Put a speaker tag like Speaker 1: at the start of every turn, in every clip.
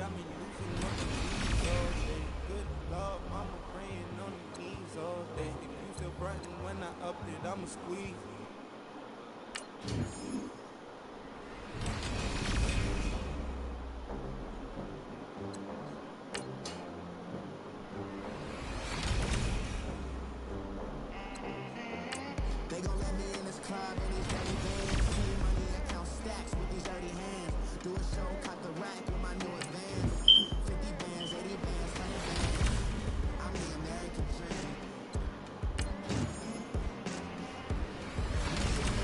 Speaker 1: got me losing on the knees all day. Good love, mama praying on the knees all day. If you still frontin' when I upped it, I'ma squeeze.
Speaker 2: They gon' let me in this club in these dirty vans. Clean money, I count stacks with these dirty hands. Do a show, cut the rack with my new advance. 50 bands, 80 bands, 100 bands. I'm the American dream.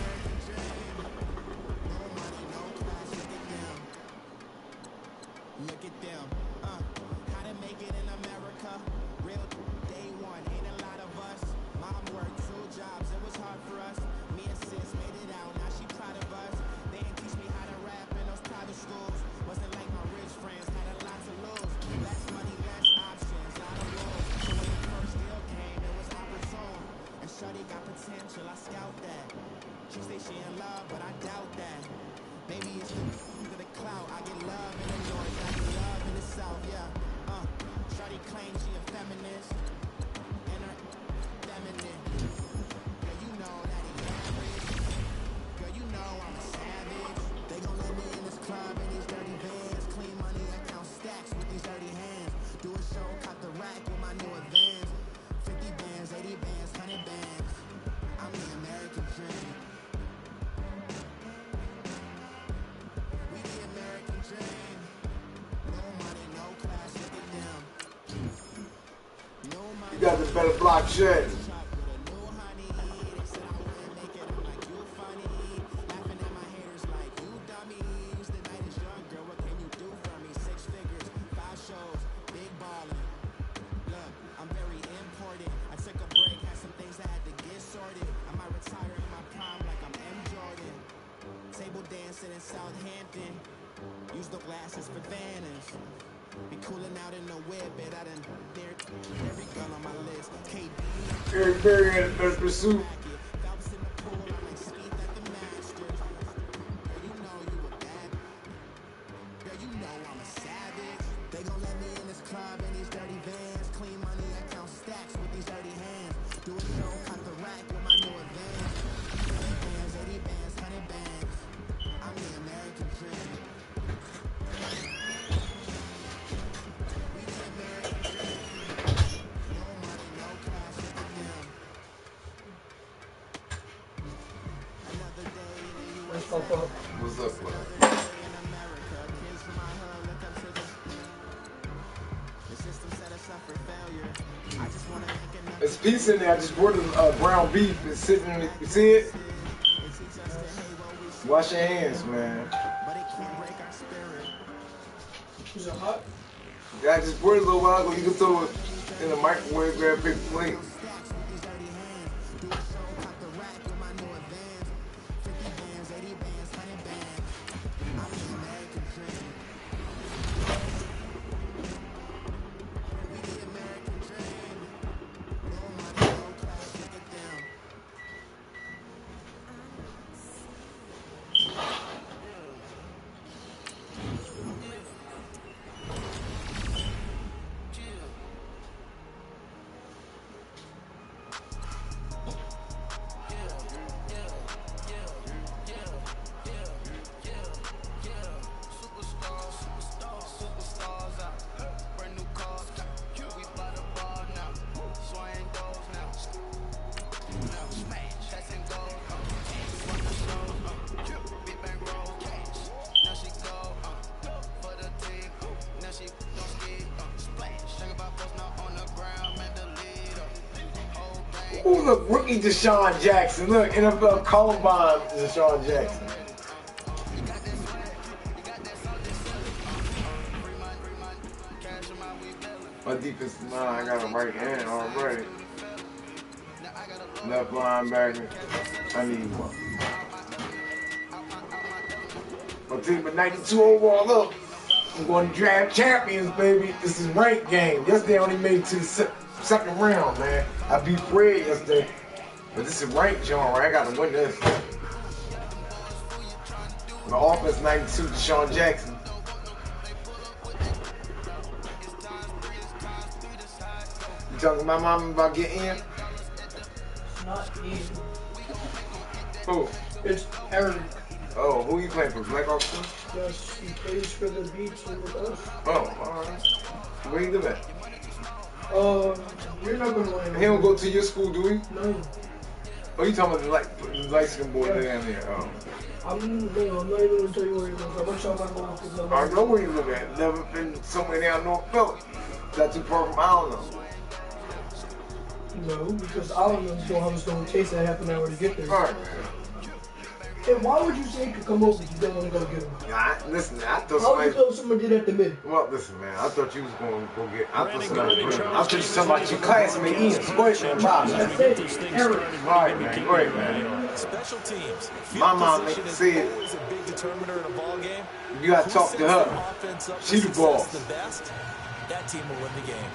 Speaker 2: American dream. No money, no class, look at them. Look at them. How to make it in America? Real day one, ain't a lot of us. Mom worked 2 jobs, it was hard for us. Me and sis made it out, now she proud of us. They didn't teach me how to rap in those private schools. Wasn't like my rich friends, had a lot to lose. Less money, less options, lot of rules. So when the first deal came, it was opportune. And shawty got potential, I scout that. She say she in love, but I doubt that. Maybe it's the clout. I get love in the north, I get love in the south, yeah. Shawty claims she a feminist, and her feminine. Girl, you know that he average. Girl, you know I'm a savage. They gon' let me in this club in these dirty vans. Clean money, I count stacks with these dirty hands. Do a show, cut the rack with my new advance. 50 bands, 80 bands, 100 bands. I'm the American dream. We the American dream. No money, no class, look at them. No money.
Speaker 3: You got the better block shit.
Speaker 2: In Southampton, use the glasses for Vanish. Be cooling out in the whip, but I done there every gun on my list. KB,
Speaker 3: Eric Berry had a better pursuit.
Speaker 2: Phelps in the pool, I'm like Speed at the Masters. Girl, you know you a bad. Girl, you know I'm a savage. They gon' let me in this club in these dirty vans. Clean money, I count stacks with these dirty hands. Do a show, cut the rack with my new advance. 50 bands, 80 bands, 100 bands. I'm the American dream. We the American dream. No money, no class, look at them. Another day in the USA.
Speaker 3: What's up, bro?
Speaker 2: Another day in America. Kids from my hood look up to the system set us up for failure. I just wanna make enough.
Speaker 3: There's peace in there. I just brought the brown beef. It's sitting in the, you see it? Wash your hands, man.
Speaker 2: But it can't break our spirit.
Speaker 4: Is it hot?
Speaker 3: Yeah, I just brought it a little while ago. You can throw it in the microwave, grab a big plate.
Speaker 2: Stacks with these dirty hands. Do a show, cut the rack with my new advance. 50 bands, 80 bands, 100 bands. I'm the American dream. We the American dream. No money, no class, look at them.
Speaker 3: Ooh, look, rookie Deshaun Jackson. Look, NFL Columbine Deshaun Jackson. My defensive line, I got a right hand already. Left linebacker, I need one. My team at 92 overall. Look, I'm going to draft champions, baby. This is ranked game. Yesterday I only made it to the second round, man. I beat Fred yesterday. But this is ranked, John, right? I got to win this. My offense 92, Deshaun Jackson. talking my mom about getting in?
Speaker 4: It's not easy.
Speaker 3: Who?
Speaker 4: It's Eric.
Speaker 3: Oh, who you playing for? Black Hawks?
Speaker 4: Yes, he plays for the Beach with us.
Speaker 3: Oh, alright. Where you live at?
Speaker 4: You're not gonna win.
Speaker 3: He don't go to your school, do he?
Speaker 4: No.
Speaker 3: Oh, you talking about the light skin boy down there? Oh.
Speaker 4: I'm not even gonna tell you where he lives. I'm gonna tell my mom because
Speaker 3: I know where you live at. Never been somewhere down North Philly. Not too far from, I don't know.
Speaker 4: No, because I don't know if it's gonna take that half an hour to get there.
Speaker 3: Alright, man.
Speaker 4: And why would you say you could come over if you don't want to go get him?
Speaker 3: Listen, I thought
Speaker 4: How would you
Speaker 3: somebody.
Speaker 4: know someone did at the mid?
Speaker 3: Well, listen, man. I thought you was going to go get. I thought somebody. I thought you was talking about your classmate Ian. Go ahead, man.
Speaker 4: That's it. Eric.
Speaker 3: All right, man. Go ahead, man.
Speaker 5: Special teams.
Speaker 3: My mom said
Speaker 5: always a big determiner in a ball game.
Speaker 3: you got to talk to her. She the boss.
Speaker 5: The best. That team will win the game.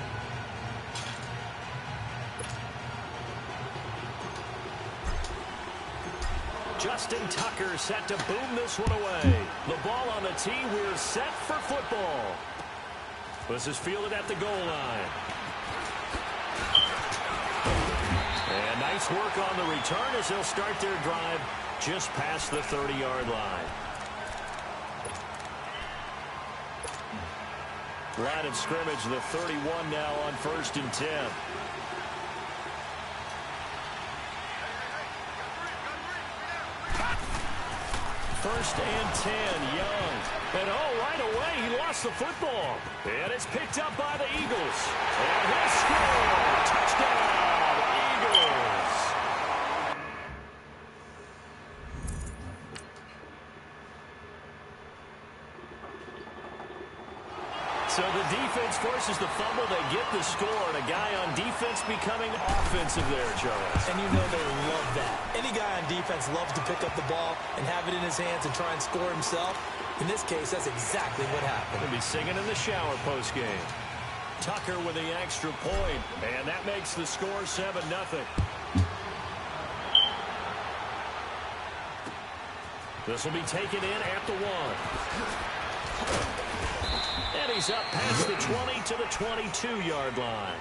Speaker 6: Justin Tucker set to boom this one away. The ball on the tee. We're set for football. This is fielded at the goal line. And nice work on the return as they'll start their drive just past the 30-yard line. Line of scrimmage, the 31 now on 1st and 10. First and 10, Young. And right away, he lost the football. And it's picked up by the Eagles. And he'll score. Touchdown, Eagles. So the defense forces the fumble. They get the score. And a guy on defense becoming offensive there, Charles.
Speaker 5: And you know they love that. Any guy on defense loves to pick up the ball and have it in his hands and try and score himself. In this case, that's exactly what happened.
Speaker 6: He'll be singing in the shower post-game. Tucker with the extra point. And that makes the score 7-0. This will be taken in at the 1. And he's up past the 20 to the 22-yard line.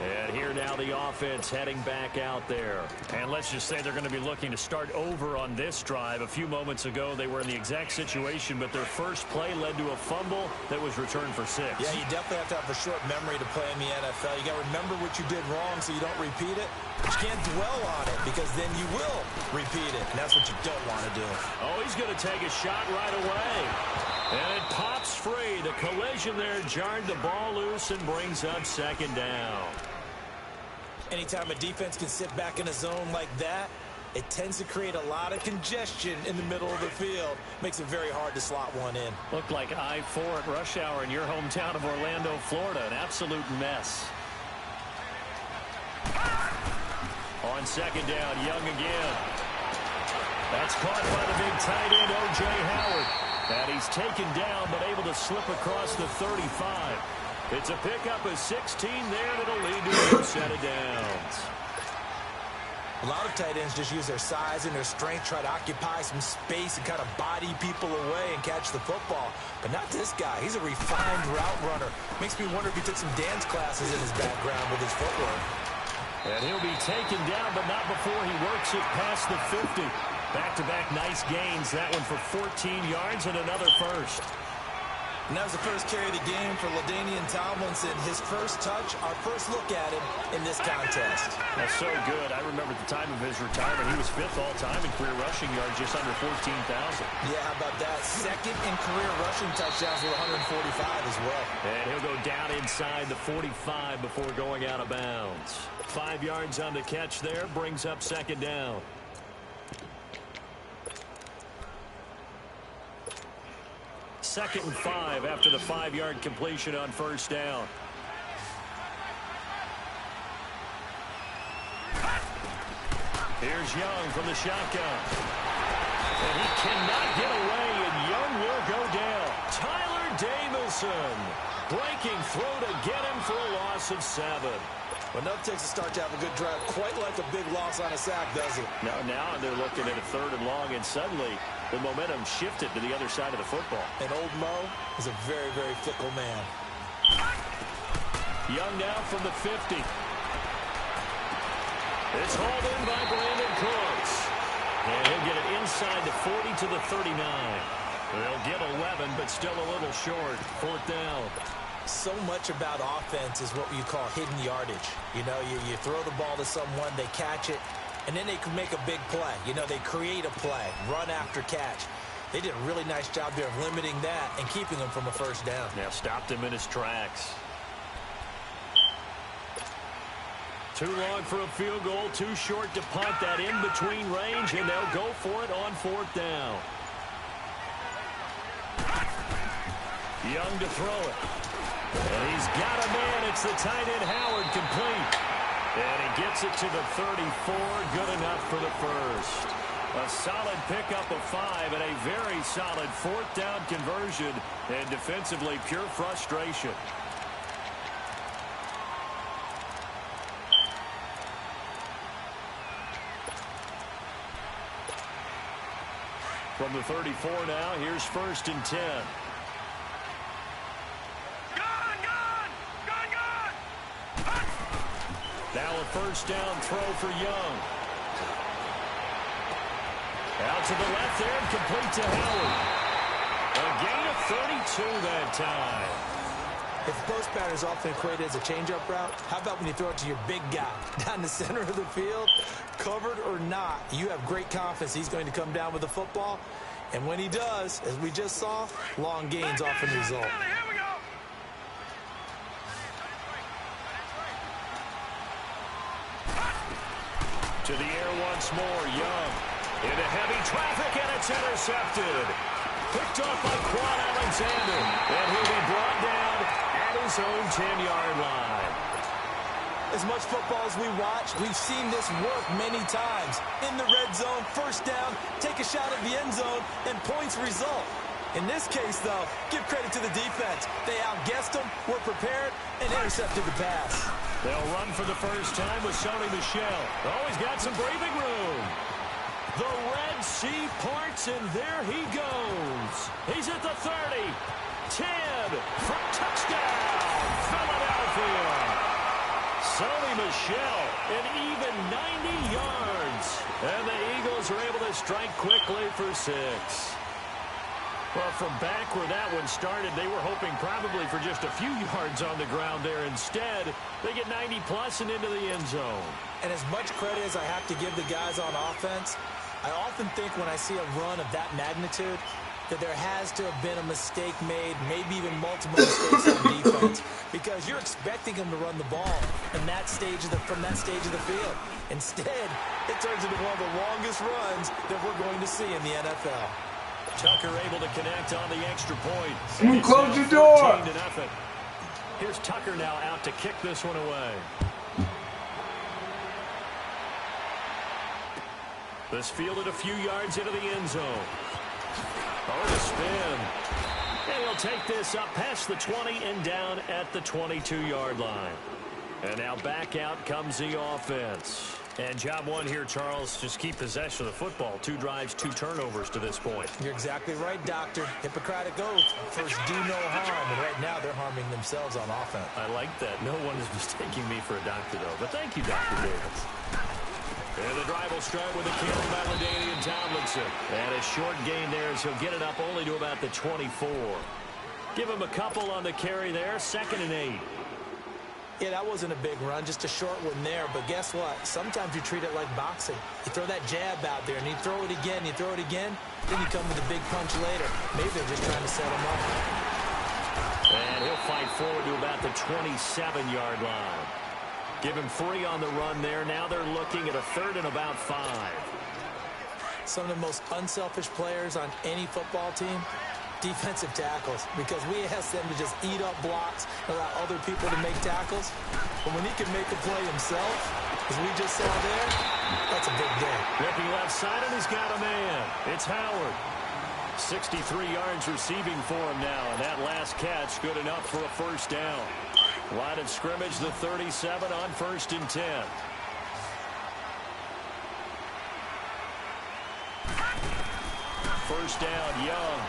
Speaker 6: And here now the offense heading back out there. And let's just say they're going to be looking to start over on this drive. A few moments ago, they were in the exact situation, but their first play led to a fumble that was returned for 6.
Speaker 5: Yeah, you definitely have to have a short memory to play in the NFL. You got to remember what you did wrong so you don't repeat it. But you can't dwell on it because then you will repeat it. And that's what you don't want to do.
Speaker 6: Oh, he's going to take a shot right away. And it pops free. The collision there jarred the ball loose and brings up 2nd down.
Speaker 5: Anytime a defense can sit back in a zone like that, it tends to create a lot of congestion in the middle of the field. Makes it very hard to slot one in.
Speaker 6: Looked like I-4 at rush hour in your hometown of Orlando, Florida. An absolute mess. On 2nd down, Young again. That's caught by the big tight end, O.J. Howard. And he's taken down, but able to slip across the 35. It's a pickup of 16 there, and it'll lead to a set of downs.
Speaker 5: A lot of tight ends just use their size and their strength, try to occupy some space and kind of body people away and catch the football. But not this guy. He's a refined route runner. Makes me wonder if he took some dance classes in his background with his footwork.
Speaker 6: And he'll be taken down, but not before he works it past the 50. Back-to-back nice gains. That one for 14 yards and another first.
Speaker 5: And that was the first carry of the game for LaDainian Tomlinson. His first touch, our first look at him in this contest.
Speaker 6: That's so good. I remember at the time of his retirement, he was 5th all-time in career rushing yards, just under 14,000.
Speaker 5: Yeah, how about that? 2nd in career rushing touchdowns with 145 as well.
Speaker 6: And he'll go down inside the 45 before going out of bounds. 5 yards on the catch there, brings up 2nd down. Second and 5 after the 5-yard completion on 1st down. Here's Young from the shotgun. And he cannot get away, and Young will go down. Tyler Davison breaking through to get him for a loss of 7.
Speaker 5: Well, enough takes a start to have a good drive. Quite like a big loss on a sack, does it?
Speaker 6: Now they're looking at a 3rd and long, and suddenly the momentum shifted to the other side of the football.
Speaker 5: And old Mo is a very, very fickle man.
Speaker 6: Young now from the 50. It's hauled in by Brandon Cooks. And he'll get it inside the 40 to the 39. They'll get 11, but still a little short. 4th down.
Speaker 5: So much about offense is what you call hidden yardage. You know, you throw the ball to someone, they catch it, and then they can make a big play. You know, they create a play, run after catch. They did a really nice job there of limiting that and keeping him from a first down.
Speaker 6: Now stopped him in his tracks. Too long for a field goal, too short to punt. That in between range, and they'll go for it on 4th down. Young to throw it. And he's got a man. It's the tight end Howard, complete. And he gets it to the 34. Good enough for the first. A solid pickup of 5 and a very solid 4th down conversion. And defensively, pure frustration. From the 34 now, here's 1st and 10. Now a first down throw for Young. Out to the left there, complete to Howard. A gain of 32 that time.
Speaker 5: If post pattern is often equated as a change-up route, how about when you throw it to your big guy down the center of the field? Covered or not, you have great confidence he's going to come down with the football. And when he does, as we just saw, long gains often result.
Speaker 6: To the air once more, Young. Into heavy traffic, and it's intercepted. Picked off by Quan Alexander. And he'll be brought down at his own 10-yard line.
Speaker 5: As much football as we watch, we've seen this work many times. In the red zone, first down, take a shot at the end zone, and points result. In this case, though, give credit to the defense. They outguessed them, were prepared, and intercepted the pass.
Speaker 6: They'll run for the first time with Sony Michel. Oh, he's got some breathing room. The Red Sea parts, and there he goes. He's at the 30. 10 for touchdown, Philadelphia. Sony Michel, an even 90 yards. And the Eagles are able to strike quickly for 6. Well, from back where that one started, they were hoping probably for just a few yards on the ground there. Instead, they get 90-plus and into the end zone.
Speaker 5: And as much credit as I have to give the guys on offense, I often think when I see a run of that magnitude that there has to have been a mistake made, maybe even multiple mistakes on defense, because you're expecting them to run the ball in that stage of from that stage of the field. Instead, it turns into one of the longest runs that we're going to see in the NFL.
Speaker 6: Tucker able to connect on the extra point.
Speaker 3: You close your door.
Speaker 6: 14-0. Here's Tucker now out to kick this one away. This fielded a few yards into the end zone. Oh, the spin. And he'll take this up past the 20 and down at the 22-yard line. And now back out comes the offense. And job one here, Charles, just keep possession of the football. 2 drives, 2 turnovers to this point.
Speaker 5: You're exactly right, Doctor. Hippocratic oath. First, do no harm. And right now, they're harming themselves on offense.
Speaker 6: I like that. No one is mistaking me for a doctor, though. But thank you, Dr. Davis. And the drive will start with a carry by LaDainian Tomlinson. And a short gain there as he'll get it up only to about the 24. Give him a couple on the carry there. 2nd and 8.
Speaker 5: Yeah, that wasn't a big run, just a short one there. But guess what? Sometimes you treat it like boxing. You throw that jab out there, and you throw it again, you throw it again, then you come with a big punch later. Maybe they're just trying to set him up.
Speaker 6: And he'll fight forward to about the 27-yard line. Give him 3 on the run there. Now they're looking at a 3rd and about 5.
Speaker 5: Some of the most unselfish players on any football team, defensive tackles, because we ask them to just eat up blocks, allow other people to make tackles. But when he can make a play himself, as we just saw there, that's a big day.
Speaker 6: Looking left side, and he's got a man. It's Howard. 63 yards receiving for him now, and that last catch good enough for a first down. Line of scrimmage, the 37 on 1st and 10. First down, Young.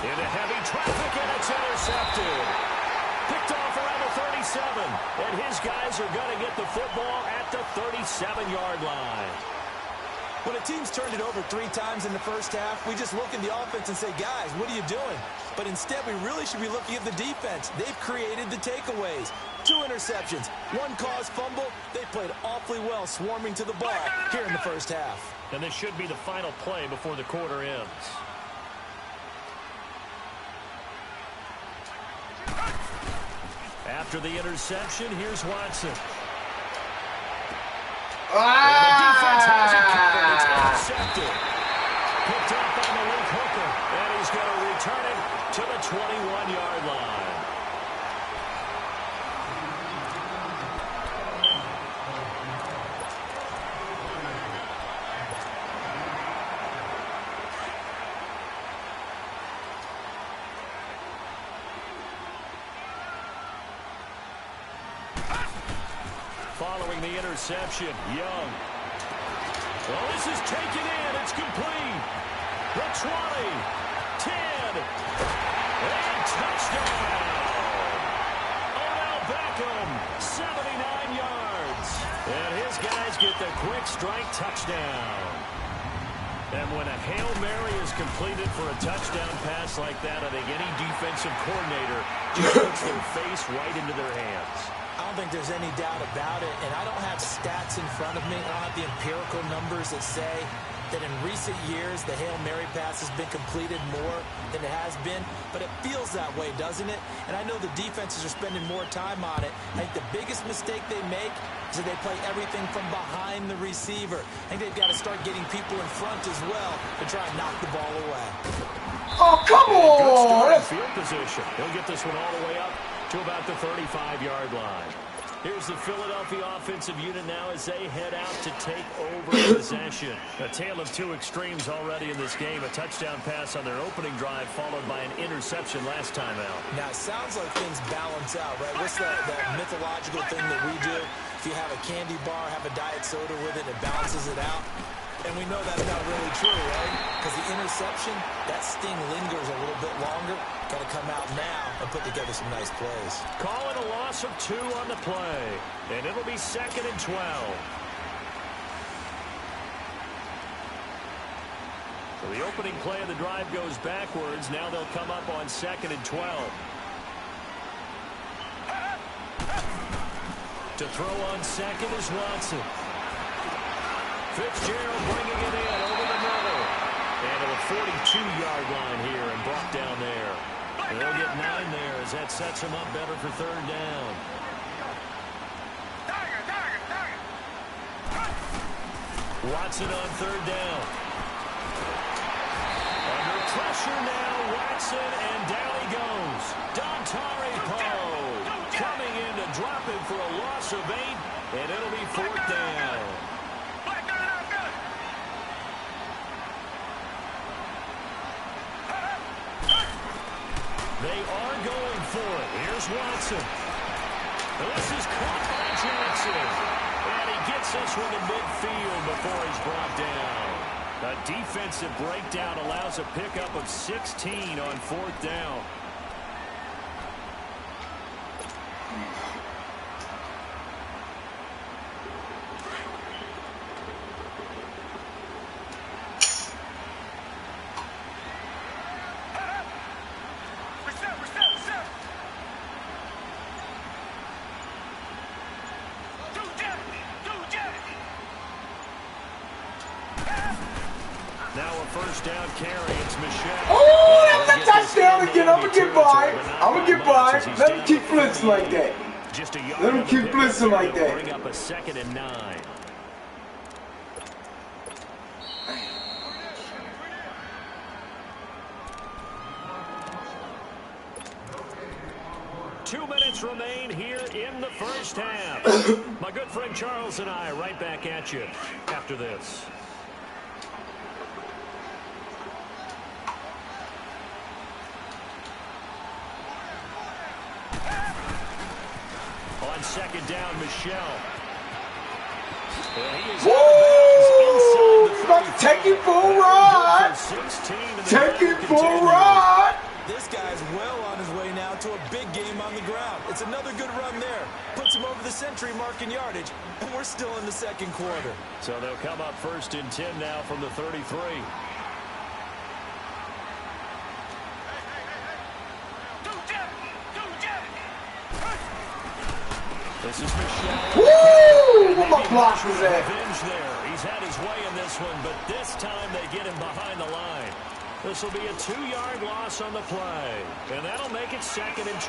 Speaker 6: Into heavy traffic, and it's intercepted. Picked off around the 37. And his guys are going to get the football at the 37-yard line.
Speaker 5: When a team's turned it over 3 times in the first half, we just look at the offense and say, guys, what are you doing? But instead, we really should be looking at the defense. They've created the takeaways. 2 interceptions, 1 caused fumble. They played awfully well swarming to the ball here in the first half.
Speaker 6: And this should be the final play before the quarter ends. After the interception, here's Watson. And the defense has it covered. It's intercepted. Picked up on the weak hooker. And he's going to return it to the 21-yard line. Following the interception, Young. Well, this is taken in. It's complete. The 20, 10, and touchdown. Odell Beckham, 79 yards. And his guys get the quick strike touchdown. And when a Hail Mary is completed for a touchdown pass like that, I think any defensive coordinator just puts their face right into their hands.
Speaker 5: I don't think there's any doubt about it, and I don't have stats in front of me. I don't have the empirical numbers that say that in recent years the Hail Mary pass has been completed more than it has been, but it feels that way, doesn't it? And I know the defenses are spending more time on it. I think the biggest mistake they make is that they play everything from behind the receiver. I think they've got to start getting people in front as well to try and knock the ball away.
Speaker 3: Oh, come on!
Speaker 6: Good field position. He'll get this one all the way up to about the 35-yard line. Here's the Philadelphia offensive unit now as they head out to take over possession. A tale of 2 extremes already in this game. A touchdown pass on their opening drive followed by an interception last time out.
Speaker 5: Now, it sounds like things balance out, right? What's that mythological thing that we do? If you have a candy bar, have a diet soda with it, it balances it out. And we know that's not really true, right? Because the interception, that sting lingers a little bit longer. Got to come out now and put together some nice plays.
Speaker 6: Calling a loss of 2 on the play. And it'll be 2nd and 12. So the opening play of the drive goes backwards. Now they'll come up on 2nd and 12. To throw on 2nd is Watson. Fitzgerald bringing it in over the middle. And to the 42-yard line here and brought down there. And they'll get 9 there as that sets him up better for 3rd down. Watson on 3rd down. Under pressure now, Watson, and down he goes. Dontari Poe coming in to drop him for a loss of 8, and it'll be 4th down. They are going for it. Here's Watson. This is caught by Jackson. And he gets this one to midfield before he's brought down. A defensive breakdown allows a pickup of 16 on 4th down. Now a 1st down carry. It's Michelle.
Speaker 3: Oh, that's a touchdown again. I'm going to get by. I'm going to get by. Let him keep blitzing like that. Let him keep blitzing like that.
Speaker 6: Bring up a 2nd and 9. Two minutes remain here in the first half. My good friend Charles and I right back at you after this. On 2nd down, Michelle.
Speaker 3: Woo! About to take him for a ride. Take him for a ride.
Speaker 5: This guy's well on his way now to a big game on the ground. It's It's another good run there. Puts him over the century mark in yardage, and we're still in the second quarter.
Speaker 6: So they'll come up 1st and 10 now from the 33. This is Michel.
Speaker 3: Woo! What my block was at?
Speaker 6: Revenge there. He's had his way in this one, but this time they get him behind the line. This will be a 2-yard loss on the play, and that'll make it 2nd and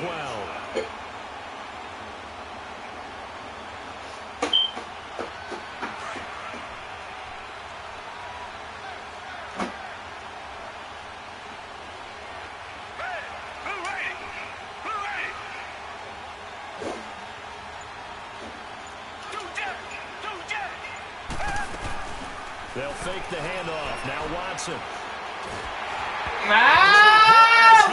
Speaker 6: 12. They'll fake the handoff. Now Watson.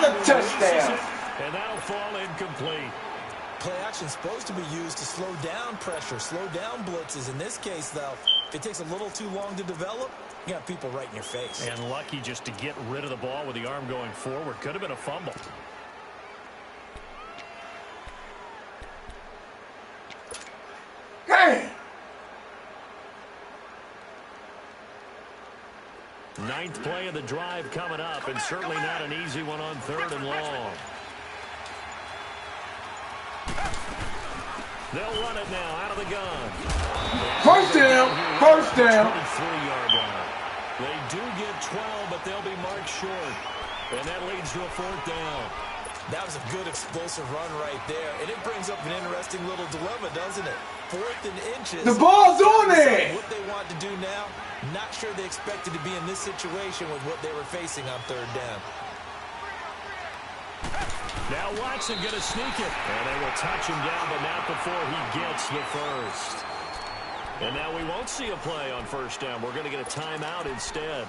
Speaker 3: The touchdown.
Speaker 6: And that'll fall incomplete.
Speaker 5: Play action supposed to be used to slow down pressure, slow down blitzes. In this case, though, if it takes a little too long to develop, you got people right in your face.
Speaker 6: And lucky just to get rid of the ball with the arm going forward. Could have been a fumble.
Speaker 3: Damn.
Speaker 6: 9th play of the drive coming up, and certainly not an easy one on 3rd and long. They'll run it now out of the gun.
Speaker 3: First down. First down.
Speaker 6: 23-yard line. They do get 12, but they'll be marked short. And that leads to a 4th down.
Speaker 5: That was a good explosive run right there. And it brings up an interesting little dilemma, doesn't it? 4th and inches.
Speaker 3: The ball's on there.
Speaker 5: What they want to do now, not sure they expected to be in this situation with what they were facing on 3rd down.
Speaker 6: Now Watson going to sneak it. And they will touch him down, but not before he gets the first. And now we won't see a play on 1st down. We're going to get a timeout instead,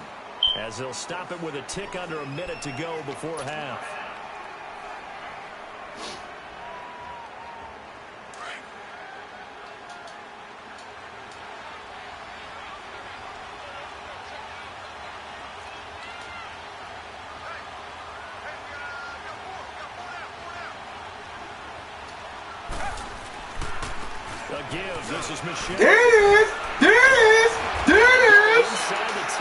Speaker 6: as they'll stop it with a tick under a minute to go before half. Give. This is Michel.
Speaker 3: There it is. There it is. There it is.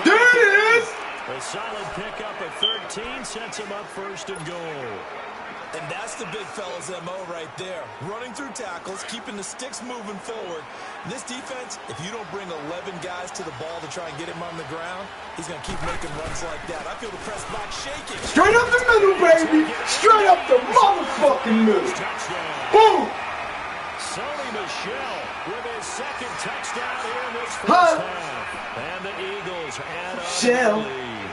Speaker 3: There it is.
Speaker 6: A solid pickup at 13 sets him up 1st and goal.
Speaker 5: And that's the big fella's MO right there. Running through tackles, keeping the sticks moving forward. This defense, if you don't bring 11 guys to the ball to try and get him on the ground, he's going to keep making runs like that. I feel the press box shaking.
Speaker 3: Straight up the middle, baby. Straight up the motherfucking middle. Boom.
Speaker 6: Sony Michel with his 2nd touchdown here in this 1st half. And the Eagles add up the lead.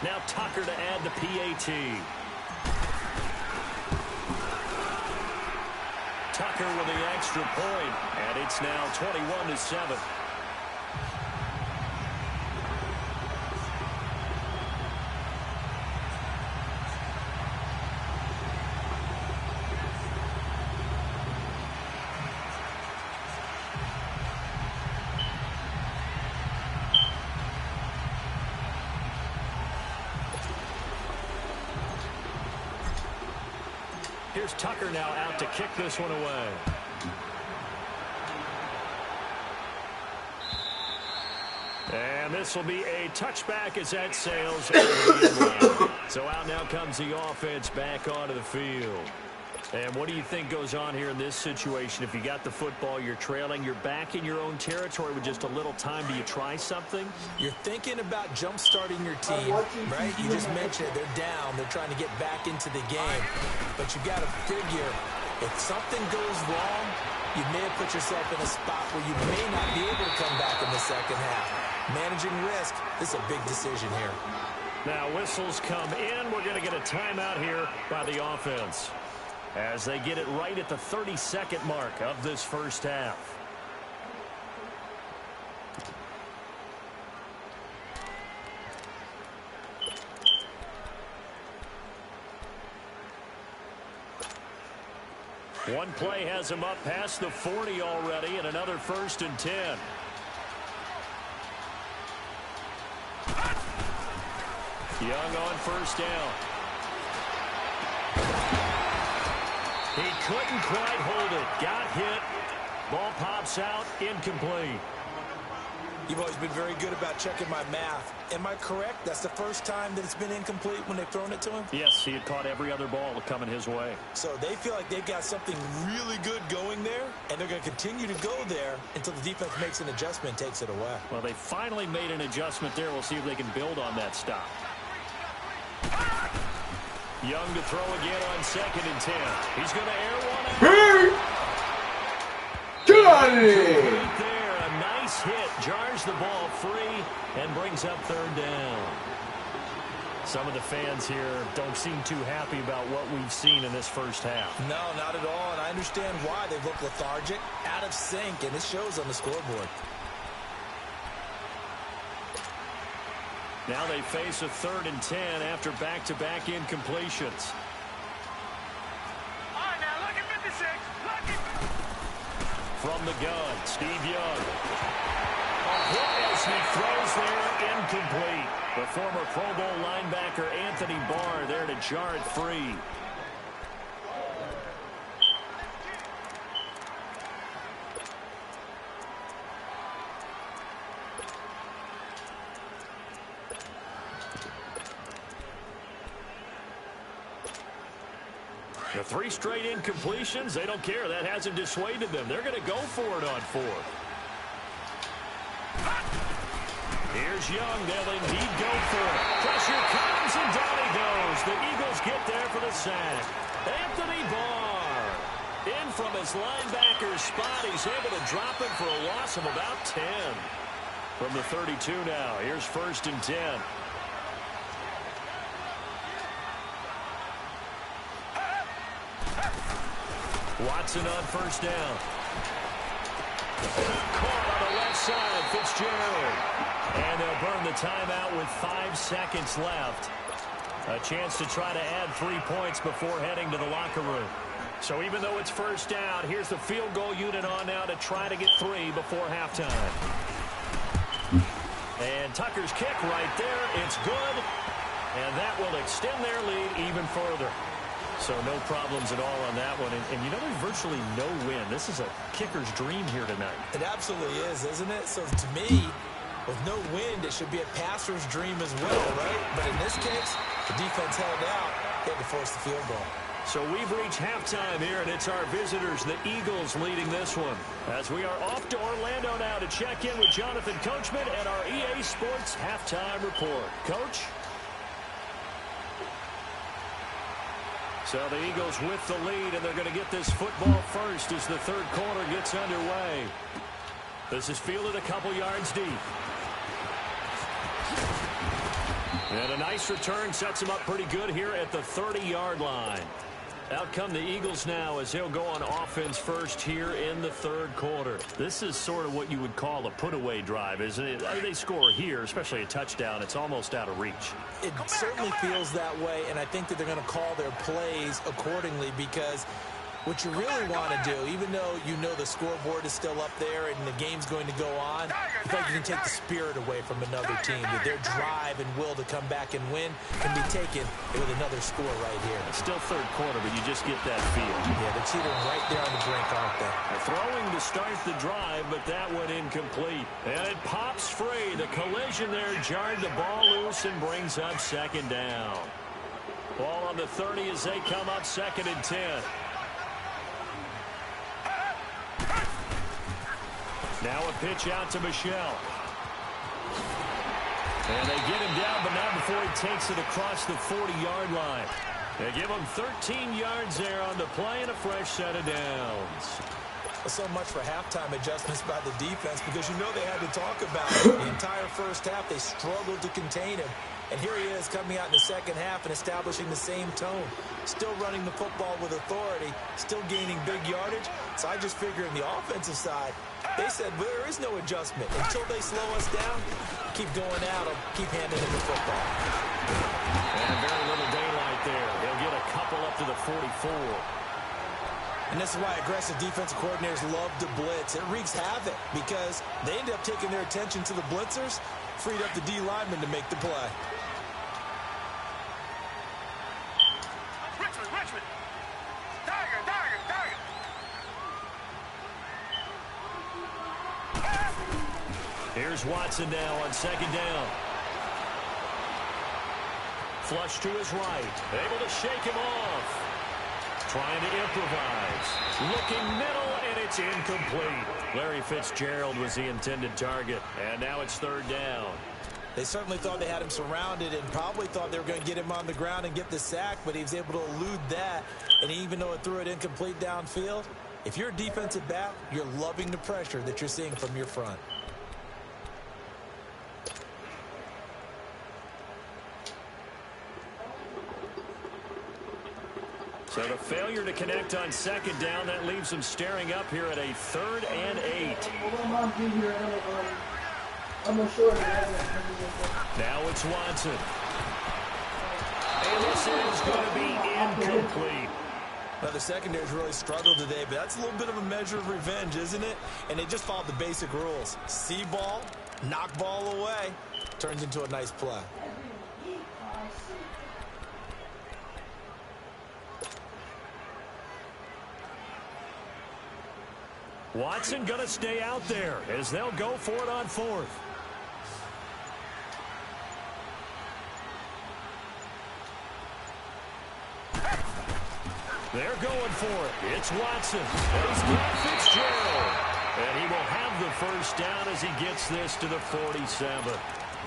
Speaker 6: Now Tucker to add the PAT. Tucker with the extra point, and it's now 21-7. Here's Tucker now out to kick this one away. And this will be a touchback as that sails over the end line. So out now comes the offense back onto the field. And what do you think goes on here in this situation? If you got the football, you're trailing, you're back in your own territory with just a little time. Do you try something?
Speaker 5: You're thinking about jump-starting your team, right? You just mentioned it. They're down. They're trying to get back into the game. But you got to figure, if something goes wrong, you may have put yourself in a spot where you may not be able to come back in the second half. Managing risk, this is a big decision here.
Speaker 6: Now whistles come in. We're going to get a timeout here by the offense, as they get it right at the 30-second mark of this 1st half. One play has him up past the 40 already, and another 1st and 10. Young on first down. He couldn't quite hold it. Got hit. Ball pops out. Incomplete.
Speaker 5: You've always been very good about checking my math. Am I correct? That's the first time that it's been incomplete when they've thrown it to him?
Speaker 6: Yes, he had caught every other ball coming his way.
Speaker 5: So they feel like they've got something really good going there, and they're going to continue to go there until the defense makes an adjustment and takes it away.
Speaker 6: Well, they finally made an adjustment there. We'll see if they can build on that stop. Young to throw again on 2nd and 10. He's going to air one out.
Speaker 3: Hey! Get out of there!
Speaker 6: Right there, a nice hit. Jars the ball free and brings up 3rd down. Some of the fans here don't seem too happy about what we've seen in this first half.
Speaker 5: No, not at all, and I understand why. They look lethargic, out of sync, and it shows on the scoreboard.
Speaker 6: Now they face a 3rd and 10 after back-to-back incompletions.
Speaker 7: All right, now look at 56. Look at...
Speaker 6: From the gun, Steve Young. A hit as he throws there, incomplete. The former Pro Bowl linebacker Anthony Barr there to jar it free. The 3 straight incompletions, they don't care. That hasn't dissuaded them. They're going to go for it on 4th. Here's Young. They'll indeed go for it. Pressure comes, and down he goes. The Eagles get there for the sack. Anthony Barr in from his linebacker's spot. He's able to drop it for a loss of about 10. From the 32 now. Here's 1st and 10. Watson on first down. Caught on the left side, Fitzgerald. And they'll burn the timeout with 5 seconds left. A chance to try to add 3 points before heading to the locker room. So even though it's first down, here's the field goal unit on now to try to get 3 before halftime. And Tucker's kick right there. It's good. And that will extend their lead even further. So no problems at all on that one. And you know, there's virtually no win. This is a kicker's dream here tonight.
Speaker 5: It absolutely is, isn't it? So to me, with no wind, it should be a passer's dream as well, right? But in this case, the defense held out. They had to force the field goal.
Speaker 6: So we've reached halftime here, and it's our visitors, the Eagles, leading this one. As we are off to Orlando now to check in with Jonathan Coachman and our EA Sports Halftime Report. Coach? So the Eagles with the lead, and they're going to get this football first as the 3rd quarter gets underway. This is fielded a couple yards deep. And a nice return sets him up pretty good here at the 30-yard line. Out come the Eagles now as they'll go on offense first here in the 3rd quarter. This is sort of what you would call a put-away drive, isn't it? They score here, especially a touchdown. It's almost out of reach.
Speaker 5: It certainly feels that way, and I think that they're going to call their plays accordingly because what you really want to do, even though you know the scoreboard is still up there and the game's going to go on, I feel like you can take the spirit away from another team. That their drive and will to come back and win can be taken with another score right here.
Speaker 6: It's still 3rd quarter, but you just get that feel.
Speaker 5: Yeah, they're teetering right there on the brink, aren't they?
Speaker 6: They're throwing to start the drive, but that one incomplete. And it pops free. The collision there jarred the ball loose and brings up 2nd down. Ball on the 30 as they come up 2nd and 10. Now a pitch out to Michelle. And they get him down, but not before he takes it across the 40-yard line. They give him 13 yards there on the play and a fresh set of downs.
Speaker 5: So much for halftime adjustments by the defense because you know they had to talk about it. The entire first half, they struggled to contain him. And here he is coming out in the second half and establishing the same tone. Still running the football with authority, still gaining big yardage. So I just figure in the offensive side, they said, well, there is no adjustment. Until they slow us down, keep going out, I'll keep handing them the football.
Speaker 6: And very little daylight there. They'll get a couple up to the 44.
Speaker 5: And this is why aggressive defensive coordinators love to blitz. It wreaks havoc because they end up taking their attention to the blitzers, freed up the D lineman to make the play.
Speaker 6: Here's Watson now on second down. Flush to his right. Able to shake him off. Trying to improvise. Looking middle, and it's incomplete. Larry Fitzgerald was the intended target, and now it's third down.
Speaker 5: They certainly thought they had him surrounded and probably thought they were going to get him on the ground and get the sack, but he was able to elude that. And even though it threw it incomplete downfield, if you're a defensive back, you're loving the pressure that you're seeing from your front.
Speaker 6: So the failure to connect on second down, that leaves them staring up here at a 3rd and 8. Now it's Watson. And this is going to be incomplete.
Speaker 5: Now, the secondary's really struggled today, but that's a little bit of a measure of revenge, isn't it? And they just followed the basic rules. See ball, knock ball away, turns into a nice play.
Speaker 6: Watson going to stay out there as they'll go for it on 4th. They're going for it. It's Watson. And he's got Fitzgerald. And he will have the first down as he gets this to the 47.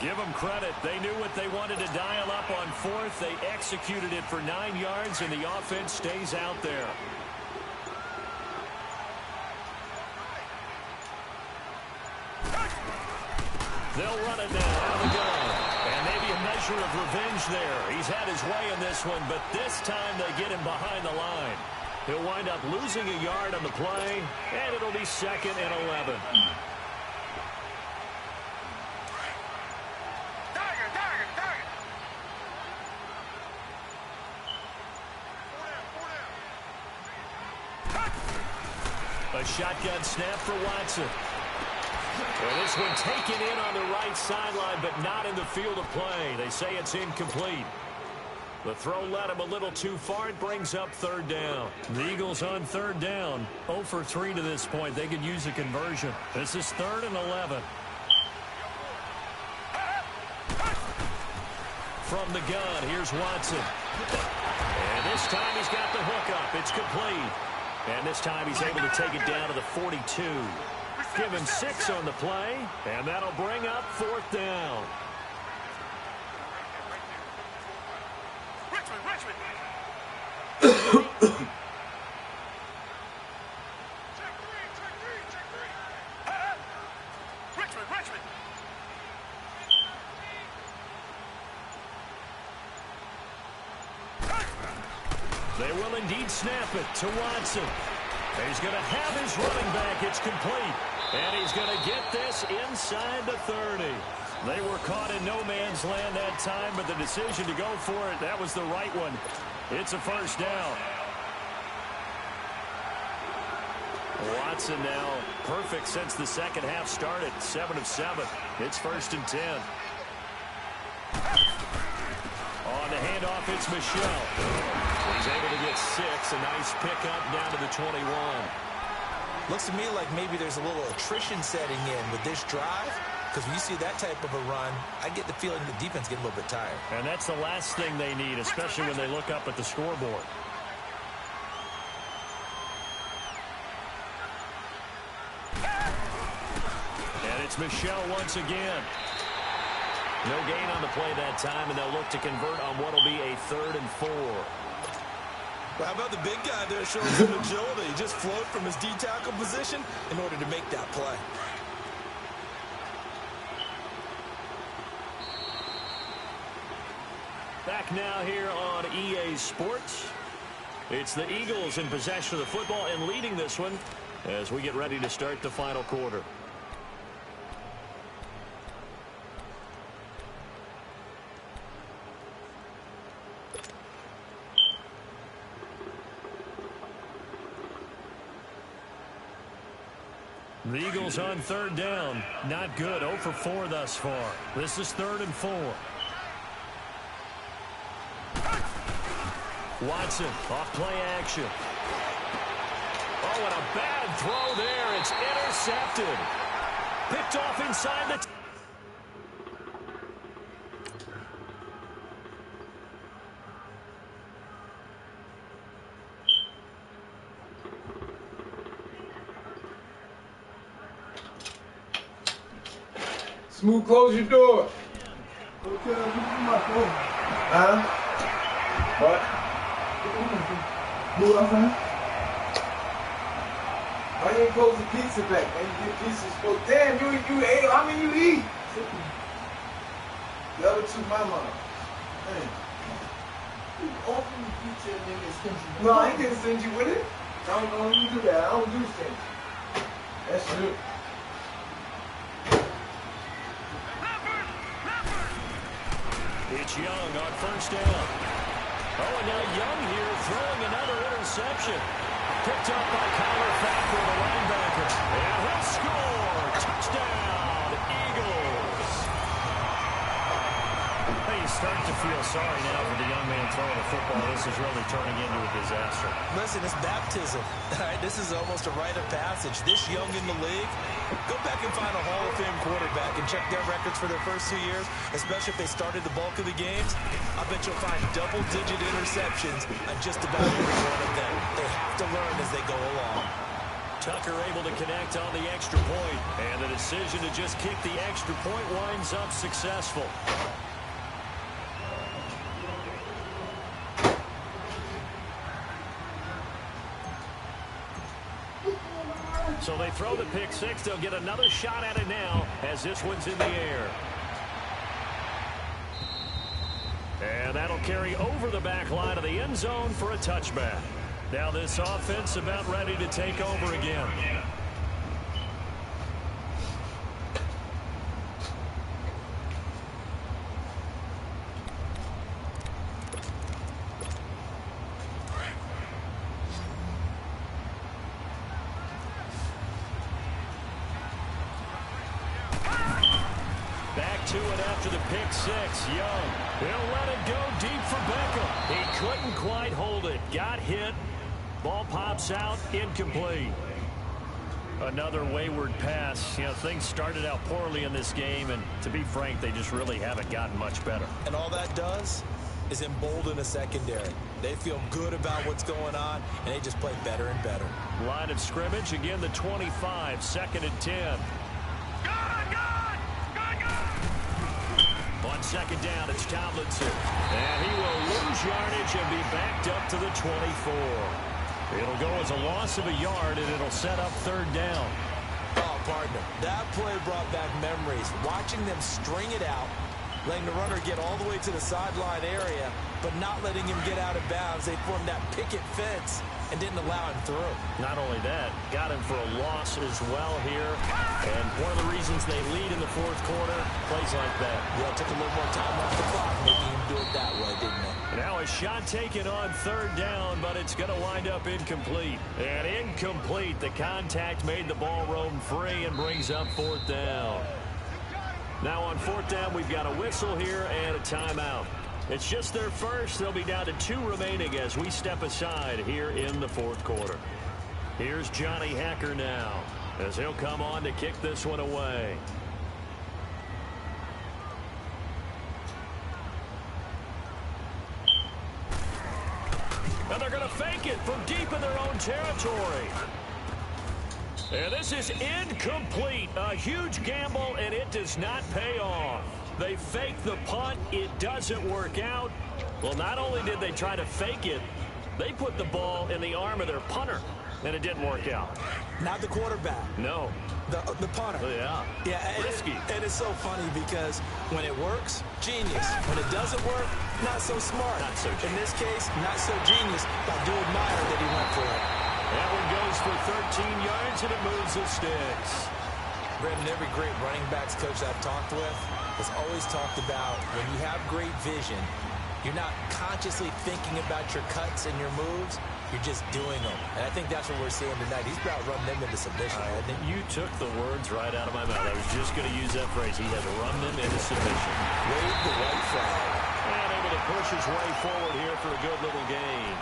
Speaker 6: Give them credit. They knew what they wanted to dial up on 4th. They executed it for 9 yards, and the offense stays out there. They'll run it now out of the gun. And maybe a measure of revenge there. He's had his way in this one, but this time they get him behind the line. He'll wind up losing a yard on the play, and it'll be 2nd and 11. A shotgun snap for Watson. And this one taken in on the right sideline, but not in the field of play. They say it's incomplete. The throw led him a little too far. It brings up 3rd down. The Eagles on 3rd down. 0 for 3 to this point. They could use a conversion. This is 3rd and 11. From the gun, here's Watson. And this time he's got the hook up. It's complete. And this time he's able to take it down to the 42. Give him 6 on the play, and that'll bring up 4th down.
Speaker 7: Richmond. Richmond.
Speaker 6: They will indeed snap it to Watson. He's going to have his running back. It's complete. And he's going to get this inside the 30. They were caught in no man's land that time, but the decision to go for it, that was the right one. It's a first down. Watson now perfect since the second half started. 7 of 7. It's 1st and 10. On the handoff, it's Michel. He's able to get 6. A nice pickup down to the 21.
Speaker 5: Looks to me like maybe there's a little attrition setting in with this drive, because when you see that type of a run, I get the feeling the defense getting a little bit tired.
Speaker 6: And that's the last thing they need, especially when they look up at the scoreboard. And it's Michel once again. No gain on the play that time, and they'll look to convert on what will be a 3rd and 4.
Speaker 5: Well, how about the big guy there showing some agility? He just floated from his D-tackle position in order to make that play.
Speaker 6: Back now here on EA Sports. It's the Eagles in possession of the football and leading this one as we get ready to start the final quarter. The Eagles on 3rd down. Not good. 0 for 4 thus far. This is 3rd and 4. Watson off play action. Oh, and a bad throw there. It's intercepted. Picked off inside the...
Speaker 3: Smooth, close your door.
Speaker 4: Okay, my phone.
Speaker 3: Huh? What?
Speaker 4: Move outside.
Speaker 3: Why you ain't close the pizza back, man? You get pieces for damn, you ate. How many you eat? The other two, my mom. Man.
Speaker 4: You often eat your niggas country.
Speaker 3: No, I ain't gonna send you with it. I don't even do that. I don't do things. That's true.
Speaker 6: It's Young on first down. Oh, and now Young here throwing another interception. Picked up by Kyler Fackrell, the linebacker. And he'll score. Touchdown, Eagles. Hey, you start to feel sorry now for the young man throwing the football. This is really turning into a disaster.
Speaker 5: Listen, it's baptism. All right, this is almost a rite of passage. This young in the league, go back and find a Hall of Fame quarterback and check their records for their first 2 years, especially if they started the bulk of the games. I bet you'll find double-digit interceptions on just about every one of them. They have to learn as they go along.
Speaker 6: Tucker able to connect on the extra point, and the decision to just kick the extra point winds up successful. So they throw the pick six. They'll get another shot at it now as this one's in the air. And that'll carry over the back line of the end zone for a touchback. Now this offense about ready to take over again. Back to it after the pick six. Young, he'll let it go deep for Beckham. He couldn't quite hold it. Got hit. Ball pops out, incomplete. Another wayward pass. You know, things started out poorly in this game, and to be frank, they just really haven't gotten much better.
Speaker 5: And all that does is embolden a secondary. They feel good about what's going on, and they just play better and better.
Speaker 6: Line of scrimmage, again the 25, 2nd and 10. On second down, it's Tomlinson. And he will lose yardage and be backed up to the 24. It'll go as a loss of a yard, and it'll set up 3rd down.
Speaker 5: Oh, partner, that play brought back memories. Watching them string it out, letting the runner get all the way to the sideline area, but not letting him get out of bounds. They formed that picket fence and didn't allow him through.
Speaker 6: Not only that, got him for a loss as well here. And one of the reasons they lead in the 4th quarter, plays like that.
Speaker 5: Yeah, it took a little more time off the clock, making him do it that way, didn't it?
Speaker 6: Now a shot taken on 3rd down, but it's going to wind up incomplete. And incomplete. The contact made the ball roam free and brings up 4th down. Now on 4th down, we've got a whistle here and a timeout. It's just their first. They'll be down to 2 remaining as we step aside here in the 4th quarter. Here's Johnny Hekker now as he'll come on to kick this one away. And they're going to fake it from deep in their own territory. And this is incomplete. A huge gamble, and it does not pay off. They fake the punt. It doesn't work out. Well, not only did they try to fake it, they put the ball in the arm of their punter, and it didn't work out.
Speaker 5: Not the quarterback.
Speaker 6: No.
Speaker 5: The punter.
Speaker 6: Yeah.
Speaker 5: Yeah,
Speaker 6: risky.
Speaker 5: And it's so funny because when it works, genius. When it doesn't work, not so smart.
Speaker 6: Not so genius.
Speaker 5: In this case, not so genius. I do admire that he went for it.
Speaker 6: That one goes for 13 yards, and it moves the sticks.
Speaker 5: Brandon, every great running backs coach I've talked with has always talked about when you have great vision, you're not consciously thinking about your cuts and your moves. You're just doing them. And I think that's what we're seeing tonight. He's about running them into submission.
Speaker 6: You took the words right out of my mouth. I was just going to use that phrase. He has run them into submission.
Speaker 5: Wave the white flag.
Speaker 6: And able to push his way forward here for a good little gain.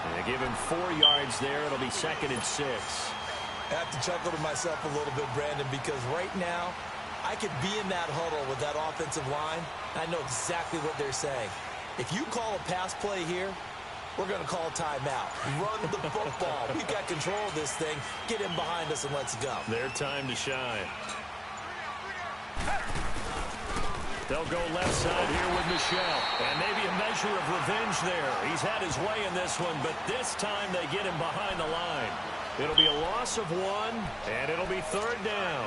Speaker 6: And they give him 4 yards there. It'll be 2nd and 6.
Speaker 5: I have to chuckle to myself a little bit, Brandon, because right now I could be in that huddle with that offensive line. I know exactly what they're saying. If you call a pass play here, we're going to call timeout. Run the football. We've got control of this thing. Get in behind us and let's go.
Speaker 6: Their time to shine. They'll go left side here with Michel. And maybe a measure of revenge there. He's had his way in this one, but this time they get him behind the line. It'll be a loss of 1, and it'll be 3rd down.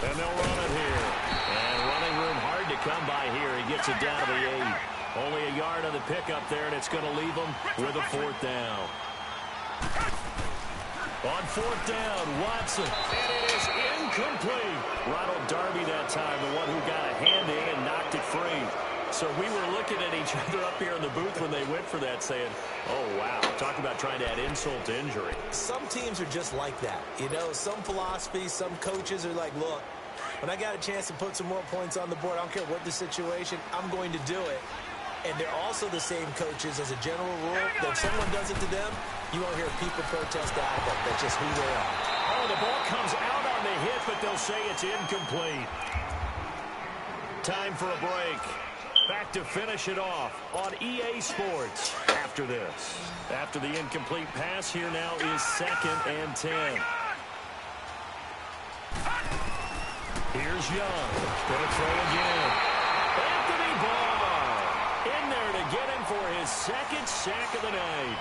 Speaker 6: And they'll run it here. And running room hard to come by here. He gets it down to the 8. Only a yard on the pickup there, and it's going to leave him with a 4th down. On 4th down, Watson. And it is incomplete. Ronald Darby that time, the one who got a hand in and knocked it free. So we were looking at each other up here in the booth when they went for that saying, oh, wow, talk about trying to add insult to injury.
Speaker 5: Some teams are just like that. You know, some philosophies, some coaches are like, look, when I got a chance to put some more points on the board, I don't care what the situation, I'm going to do it. And they're also the same coaches as a general rule that if someone does it to them, you won't hear people protest out of it. That's just who they are.
Speaker 6: Oh, the ball comes out on the hit, but they'll say it's incomplete. Time for a break. Back to finish it off on EA Sports after this. After the incomplete pass, here now is 2nd and 10. Here's Young. Going to throw again. Anthony Barr in there to get him for his 2nd sack of the night.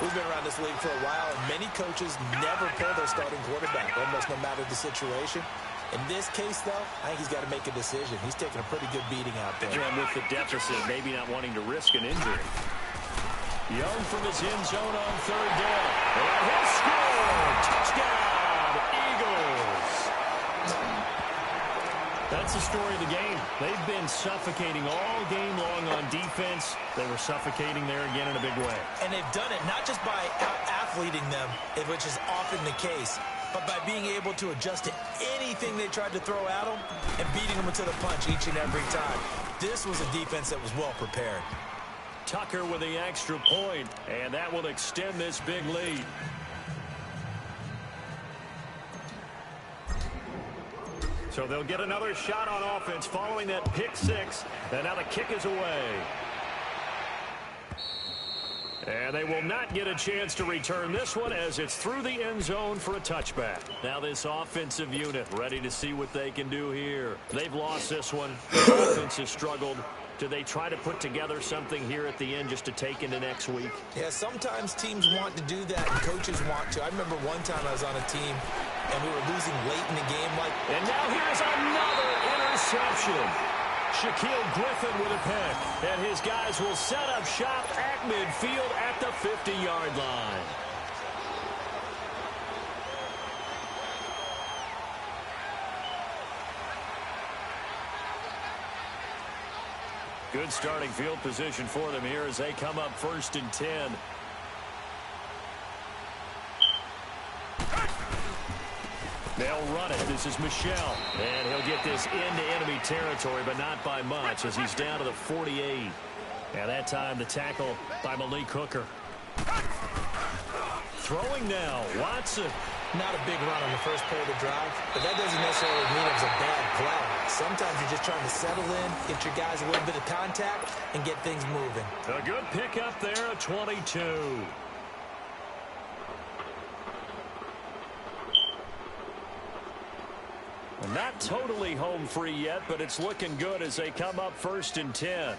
Speaker 5: We've been around this league for a while, and many coaches never pull their starting quarterback, almost no matter the situation. In this case, though, I think he's got to make a decision. He's taking a pretty good beating out there.
Speaker 6: And with the deficit, maybe not wanting to risk an injury. Young from his end zone on 3rd down. And he'll score! Touchdown, Eagles! That's the story of the game. They've been suffocating all game long on defense. They were suffocating there again in a big way.
Speaker 5: And they've done it not just by out-athleting them, which is often the case, but by being able to adjust to anything they tried to throw at them and beating them to the punch each and every time. This was a defense that was well prepared.
Speaker 6: Tucker with the extra point, and that will extend this big lead. So they'll get another shot on offense following that pick 6, and now the kick is away. And they will not get a chance to return this one as it's through the end zone for a touchback. Now this offensive unit ready to see what they can do here. They've lost this one. The offense has struggled. Do they try to put together something here at the end just to take into next week?
Speaker 5: Yeah, sometimes teams want to do that and coaches want to. I remember one time I was on a team and we were losing late in the game.
Speaker 6: And now here's another interception. Shaquille Griffin with a pick. And his guys will set up shop at midfield at the 50-yard line. Good starting field position for them here as they come up 1st and 10. They'll run it. This is Michel. And he'll get this into enemy territory, but not by much as he's down to the 48. And that time the tackle by Malik Hooker. Throwing now, Watson.
Speaker 5: Not a big run on the first play of the drive, but that doesn't necessarily mean it was a bad play. Sometimes you're just trying to settle in, get your guys a little bit of contact, and get things moving.
Speaker 6: A good pickup there at 22. Not totally home free yet, but it's looking good as they come up 1st and 10.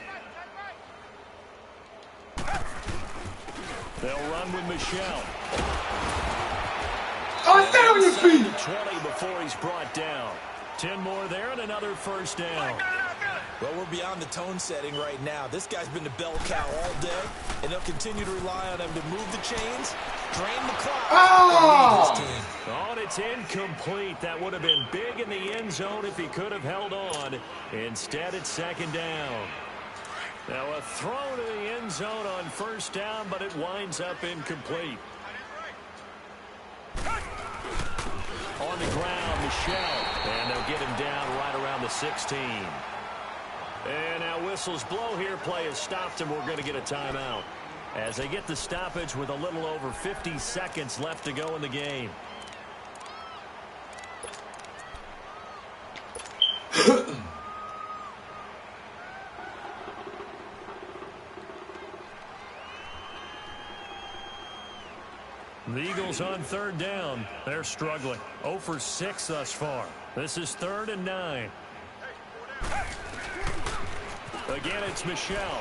Speaker 6: They'll run with Michel.
Speaker 3: Oh, down your feet!
Speaker 6: 20 before he's brought down. 10 more there and another 1st down.
Speaker 5: Well, we're beyond the tone setting right now. This guy's been the bell cow all day, and they'll continue to rely on him to move the chains, drain the clock, and lead his team.
Speaker 6: Oh, and it's incomplete. That would have been big in the end zone if he could have held on. Instead, it's 2nd down. Now a throw to the end zone on 1st down, but it winds up incomplete. On the ground, Michel. And they'll get him down right around the 16. And now whistles blow here. Play has stopped, and we're going to get a timeout as they get the stoppage with a little over 50 seconds left to go in the game. The Eagles on third down. They're struggling. 0 for 6 thus far. This is 3rd and 9. Again, it's Michel. All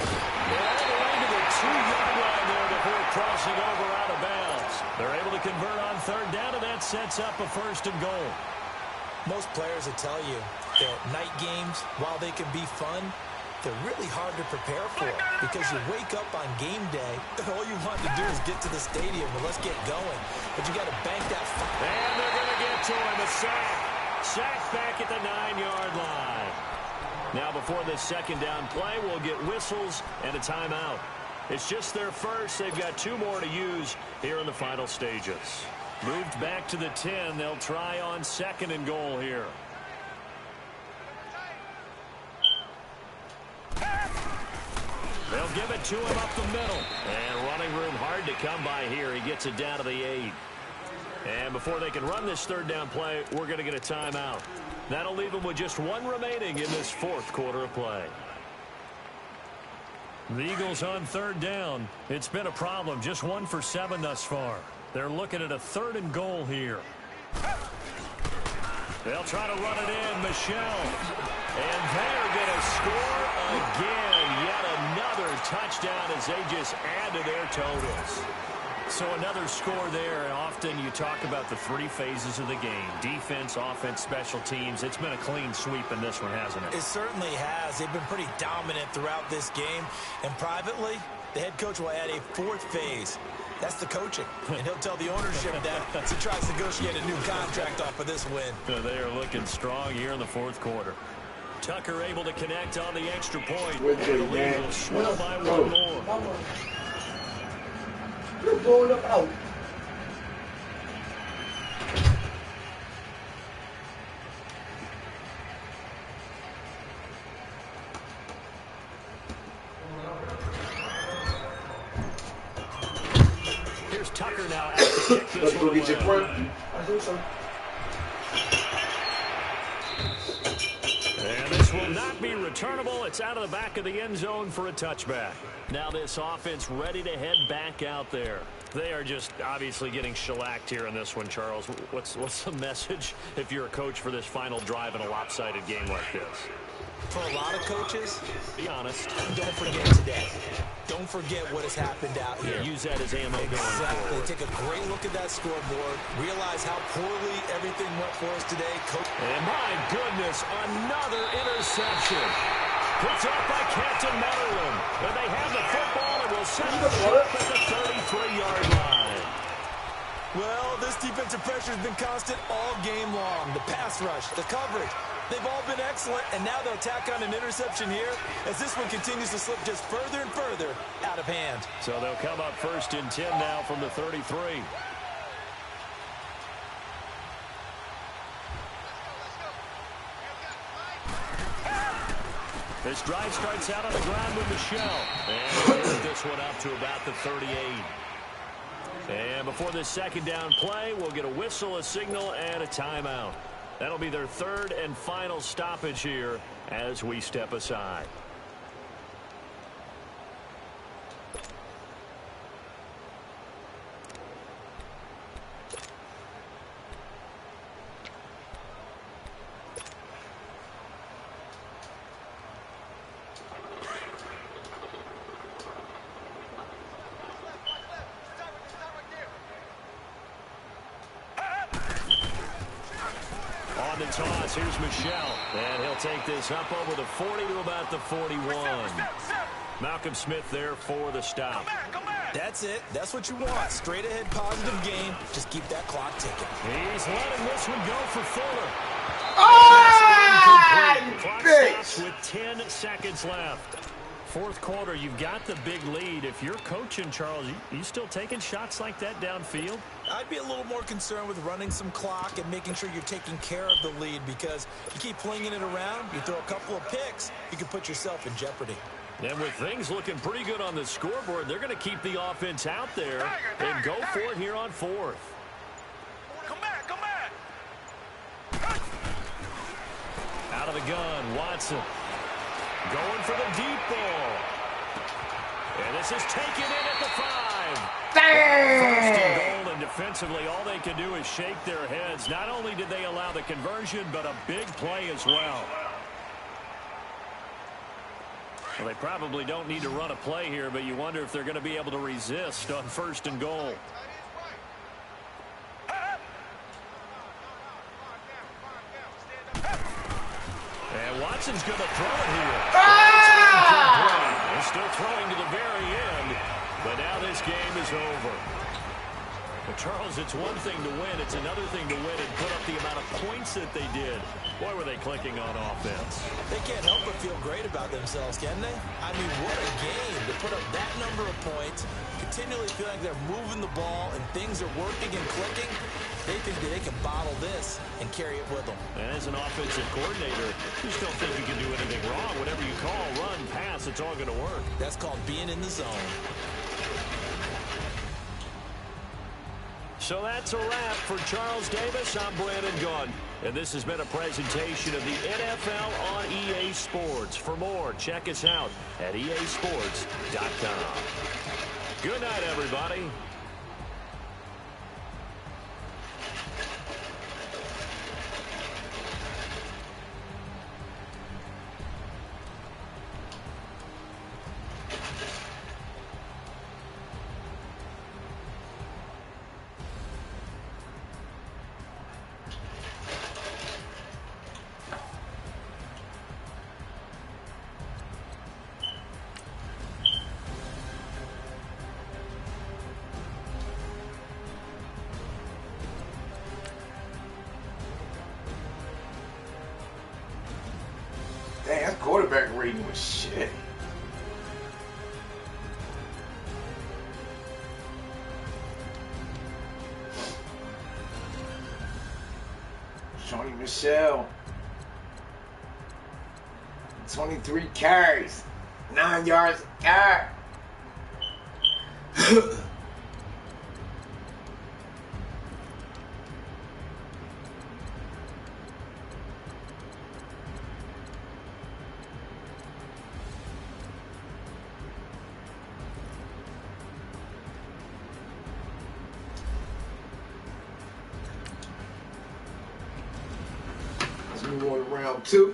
Speaker 6: the way to the 2-yard line there before crossing over out of bounds. They're able to convert on third down, and that sets up a 1st and goal.
Speaker 5: Most players will tell you that night games, while they can be fun, they're really hard to prepare for because you wake up on game day and all you want to do is get to the stadium and let's get going. But you got to bank that fire.
Speaker 6: And they're going to get to him. A sack. Sack back at the 9-yard line. Now before this 2nd down play, we'll get whistles and a timeout. It's just their first. They've got 2 more to use here in the final stages. Moved back to the 10. They'll try on 2nd and goal here. They'll give it to him up the middle. And running room hard to come by here. He gets it down to the 8. And before they can run this 3rd down play, we're going to get a timeout. That'll leave them with just 1 remaining in this 4th quarter of play. The Eagles on 3rd down. It's been a problem. Just 1 for 7 thus far. They're looking at a 3rd and goal here. They'll try to run it in. Michel. And they're going to score again. Yet another touchdown as they just add to their totals. So another score there, and often you talk about the 3 phases of the game. Defense, offense, special teams. It's been a clean sweep in this one, hasn't it?
Speaker 5: It certainly has. They've been pretty dominant throughout this game. And privately, the head coach will add a 4th phase. That's the coaching. And he'll tell the ownership that as he tries to negotiate a new contract off of this win.
Speaker 6: They are looking strong here in the 4th quarter. Tucker able to connect on the extra point.
Speaker 3: The
Speaker 6: Eagles swell by 1 more.
Speaker 4: You're blowing up out.
Speaker 6: Here's Tucker now out to kick this
Speaker 3: Let's go
Speaker 6: one
Speaker 3: get your
Speaker 6: away.
Speaker 3: friend.
Speaker 4: I think so.
Speaker 6: And this will not be returnable. It's out of the back of the end zone for a touchback. Now this offense ready to head back out there. They are just obviously getting shellacked here in this one, Charles. What's the message if you're a coach for this final drive in a lopsided game like this?
Speaker 5: For a lot of coaches,
Speaker 6: Be honest.
Speaker 5: don't forget today. Don't forget what has happened out here.
Speaker 6: Use that as ammo going
Speaker 5: Exactly.
Speaker 6: forward.
Speaker 5: Take a great look at that scoreboard. Realize how poorly everything went for us today.
Speaker 6: And my goodness, another interception. Picked up by Captain Maryland. And they have the football and will set up shop at the 33-yard line.
Speaker 5: Well, this defensive pressure has been constant all game long. The pass rush, the coverage, they've all been excellent, and now they'll tack on an interception here as this one continues to slip just further and further out of hand.
Speaker 6: So they'll come up 1st and 10 now from the 33. This drive starts out on the ground with Michel. And they'll get this one up to about the 38. And before this 2nd down play, we'll get a whistle, a signal, and a timeout. That'll be their 3rd and final stoppage here as we step aside. Toss. Here's Michel. And he'll take this up over the 40 to about the 41. Malcolm Smith there for the stop.
Speaker 5: That's it. That's what you want. Straight ahead positive game. Just keep that clock ticking.
Speaker 6: He's letting this one go for Fuller.
Speaker 3: Ah, you
Speaker 6: Clock
Speaker 3: bitch.
Speaker 6: stops with 10 seconds left. Fourth quarter, you've got the big lead. If you're coaching, Charles, you still taking shots like that downfield?
Speaker 5: I'd be a little more concerned with running some clock and making sure you're taking care of the lead, because you keep flinging it around, you throw a couple of picks, you can put yourself in jeopardy.
Speaker 6: And with things looking pretty good on the scoreboard, they're going to keep the offense out there and go for it here on fourth.
Speaker 7: Come back, come back.
Speaker 6: Out of the gun, Watson. Going for the deep ball. And this is taken in at the 5. First and goal, and defensively, all they can do is shake their heads. Not only did they allow the conversion, but a big play as well. Well, they probably don't need to run a play here, but you wonder if they're going to be able to resist on first and goal. And Watson's going to throw it here. They're still throwing to the very end, but now this game is over. Well, Charles, it's one thing to win. It's another thing to win and put up the amount of points that they did. Boy, were they clicking on offense.
Speaker 5: They can't help but feel great about themselves, can they? I mean, what a game to put up that number of points, continually feel like they're moving the ball and things are working and clicking. They think that they can bottle this and carry it with them.
Speaker 6: And as an offensive coordinator, you just don't think you can do anything wrong. Whatever you call, run, pass, it's all going to work.
Speaker 5: That's called being in the zone.
Speaker 6: So that's a wrap for Charles Davis. I'm Brandon Gunn. And this has been a presentation of the NFL on EA Sports. For more, check us out at easports.com. Good night, everybody.
Speaker 3: Dang, that quarterback rating was shit. Sony Michel. 23 carries. 9 yards a carry. Let's move on to round 2.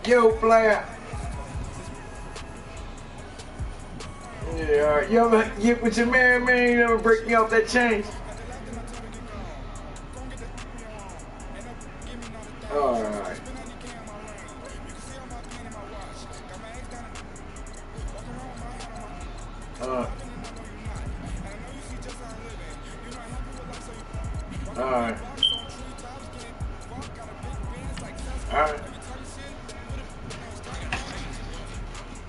Speaker 3: Yo, player. Yeah, you ever get with your man, you ever break me off that chain? Alright. Alright. Alright.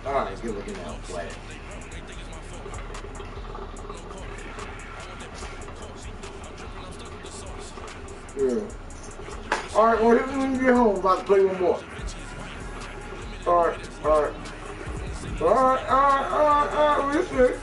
Speaker 3: Alright, good looking out, player. Yeah. Alright, well, here's when you get home. I'm about to play one more. Alright. Listen.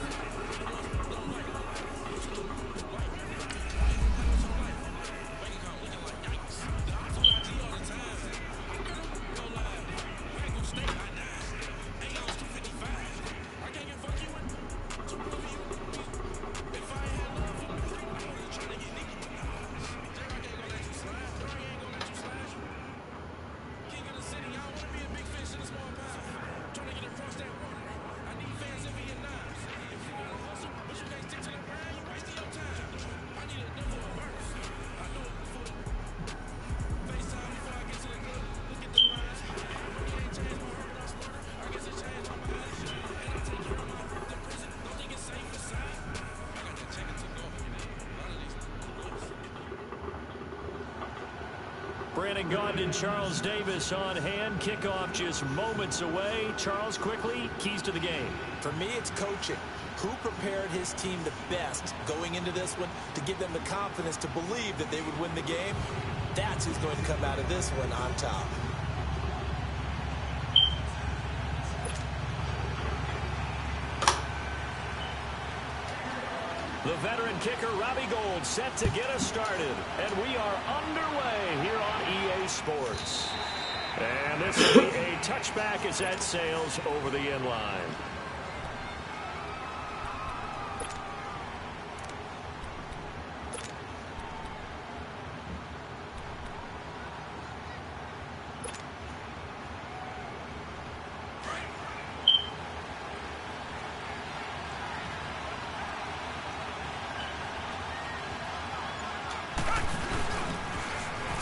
Speaker 6: Brandon Gaudin, Charles Davis on hand. Kickoff just moments away. Charles, quickly, keys to the game.
Speaker 5: For me, it's coaching. Who prepared his team the best going into this one to give them the confidence to believe that they would win the game? That's who's going to come out of this one on top.
Speaker 6: The veteran kicker, Robbie Gould, set to get us started. And we are underway here on EA Sports. And this will be a touchback as that sails over the end line.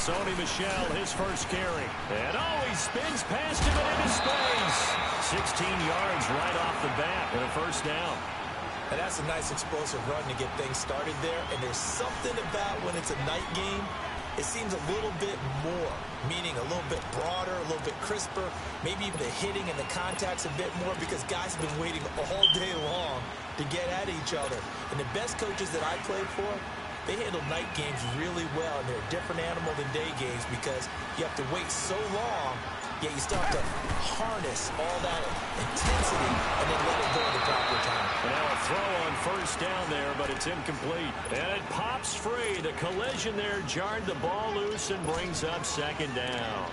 Speaker 6: Sony Michel, his first carry. And he spins past him and into space. 16 yards right off the bat and a first down.
Speaker 5: And that's a nice explosive run to get things started there. And there's something about when it's a night game, it seems a little bit more, meaning a little bit broader, a little bit crisper, maybe even the hitting and the contact's a bit more because guys have been waiting all day long to get at each other. And the best coaches that I played for, they handle night games really well, and they're a different animal than day games because you have to wait so long, yet you still have to harness all that intensity and then let it go at the proper time.
Speaker 6: And now a throw on first down there, but it's incomplete. And it pops free. The collision there jarred the ball loose and brings up second down.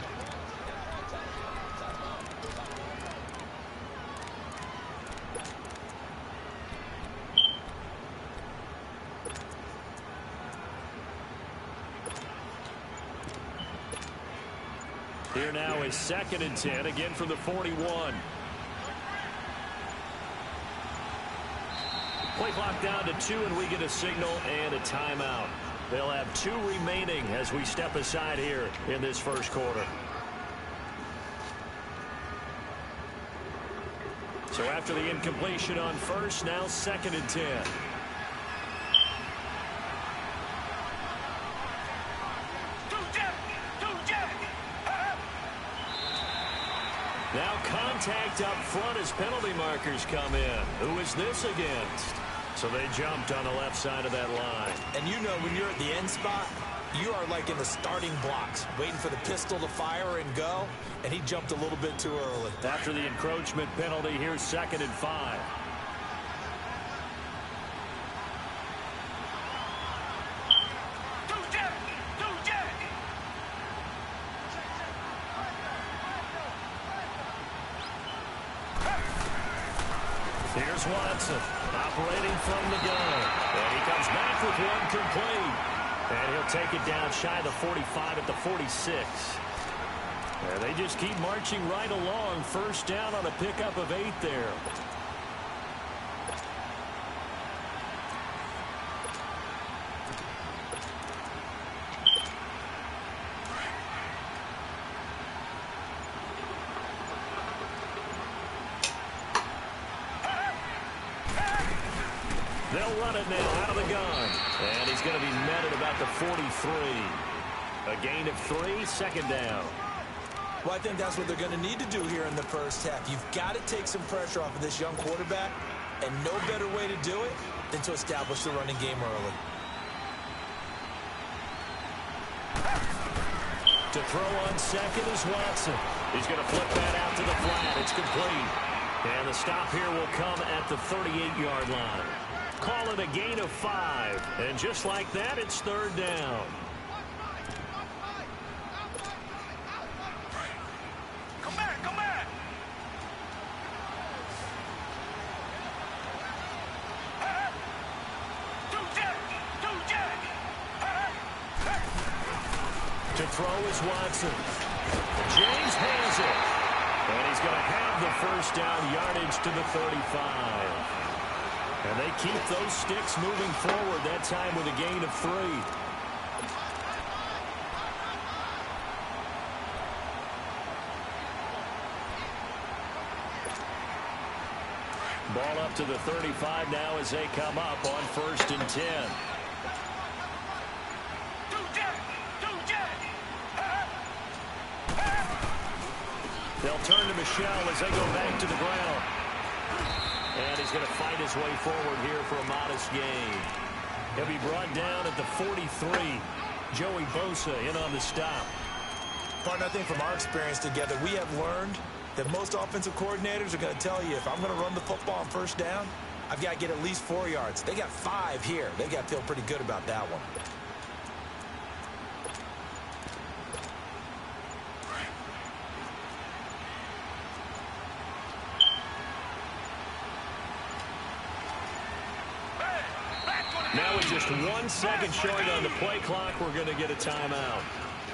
Speaker 6: Here now is 2nd and 10, again from the 41. Play clock down to 2, and we get a signal and a timeout. They'll have 2 remaining as we step aside here in this first quarter. So after the incompletion on first, now 2nd and 10. Now contact up front as penalty markers come in. Who is this against? So they jumped on the left side of that line.
Speaker 5: And you know when you're at the end spot, you are like in the starting blocks, waiting for the pistol to fire and go, and he jumped a little bit too early.
Speaker 6: After the encroachment penalty, here's 2nd and 5. Here's Watson, operating from the gun. And he comes back with one complete. And he'll take it down shy of the 45 at the 46. And they just keep marching right along. First down on a pickup of 8 there. They'll run it now out of the gun. And he's going to be met at about the 43. A gain of 3, second down.
Speaker 5: Well, I think that's what they're going to need to do here in the first half. You've got to take some pressure off of this young quarterback, and no better way to do it than to establish the running game early.
Speaker 6: To throw on second is Watson. He's going to flip that out to the flat. It's complete. And the stop here will come at the 38-yard line. Call it a gain of 5. And just like that, it's third down.
Speaker 7: Come back, come back. Two jack.
Speaker 6: To throw is Watson. James has it. And he's going to have the first down, yardage to the 35. And they keep those sticks moving forward, that time with a gain of 3. Ball up to the 35 now as they come up on 1st and 10. They'll turn to Michel as they go back to the ground. And he's going to fight his way forward here for a modest gain. He'll be brought down at the 43. Joey Bosa in on the stop.
Speaker 5: Partner, I think from our experience together, we have learned that most offensive coordinators are going to tell you, if I'm going to run the football on first down, I've got to get at least 4 yards. They got 5 here. They got to feel pretty good about that one.
Speaker 6: Now with just 1 second short on the play clock, we're going to get a timeout.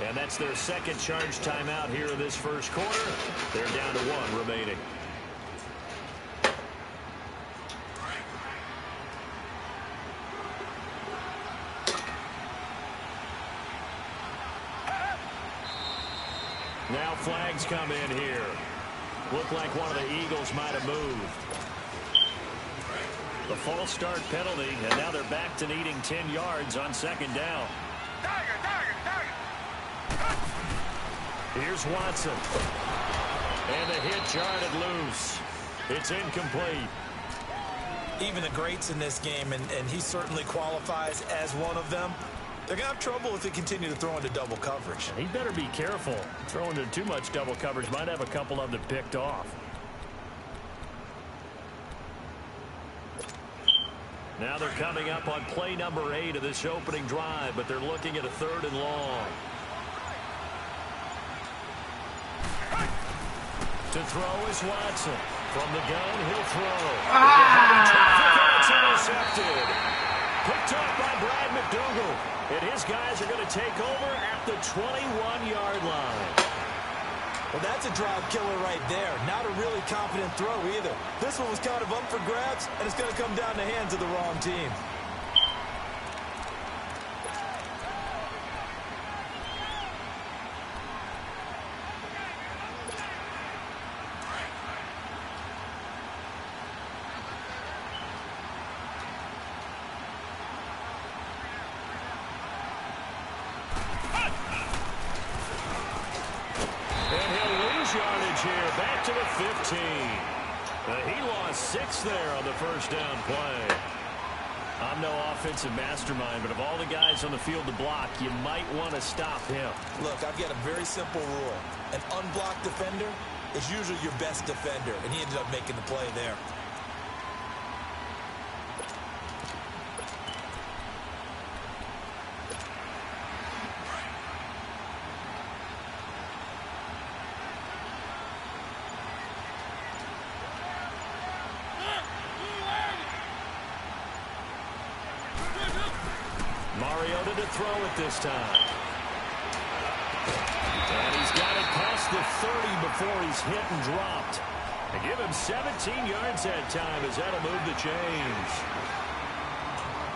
Speaker 6: And that's their second charge timeout here in this first quarter. They're down to 1 remaining. Now flags come in here. Look like one of the Eagles might have moved. The false start penalty, and now they're back to needing 10 yards on second down.
Speaker 7: Tiger.
Speaker 6: Here's Watson. And the hit jarred loose. It's incomplete.
Speaker 5: Even the greats in this game, and he certainly qualifies as one of them, they're going to have trouble if they continue to throw into double coverage.
Speaker 6: He better be careful. Throwing into too much double coverage might have a couple of them picked off. Now they're coming up on play number 8 of this opening drive, but they're looking at a 3rd and long. To throw is Watson. From the gun, he'll throw. It's intercepted. Picked up by Brad McDougal. And his guys are going to take over at the 21-yard line.
Speaker 5: Well, that's a drive killer right there. Not a really confident throw either. This one was kind of up for grabs, and it's going to come down the hands of the wrong team.
Speaker 6: Here, back to the 15. He lost 6 there on the first down play. I'm no offensive mastermind, but of all the guys on the field to block, you might want to stop him.
Speaker 5: Look, I've got a very simple rule. An unblocked defender is usually your best defender, and he ended up making the play there.
Speaker 6: Mariota to throw it this time. And he's got it past the 30 before he's hit and dropped. And give him 17 yards that time as that'll move the chains.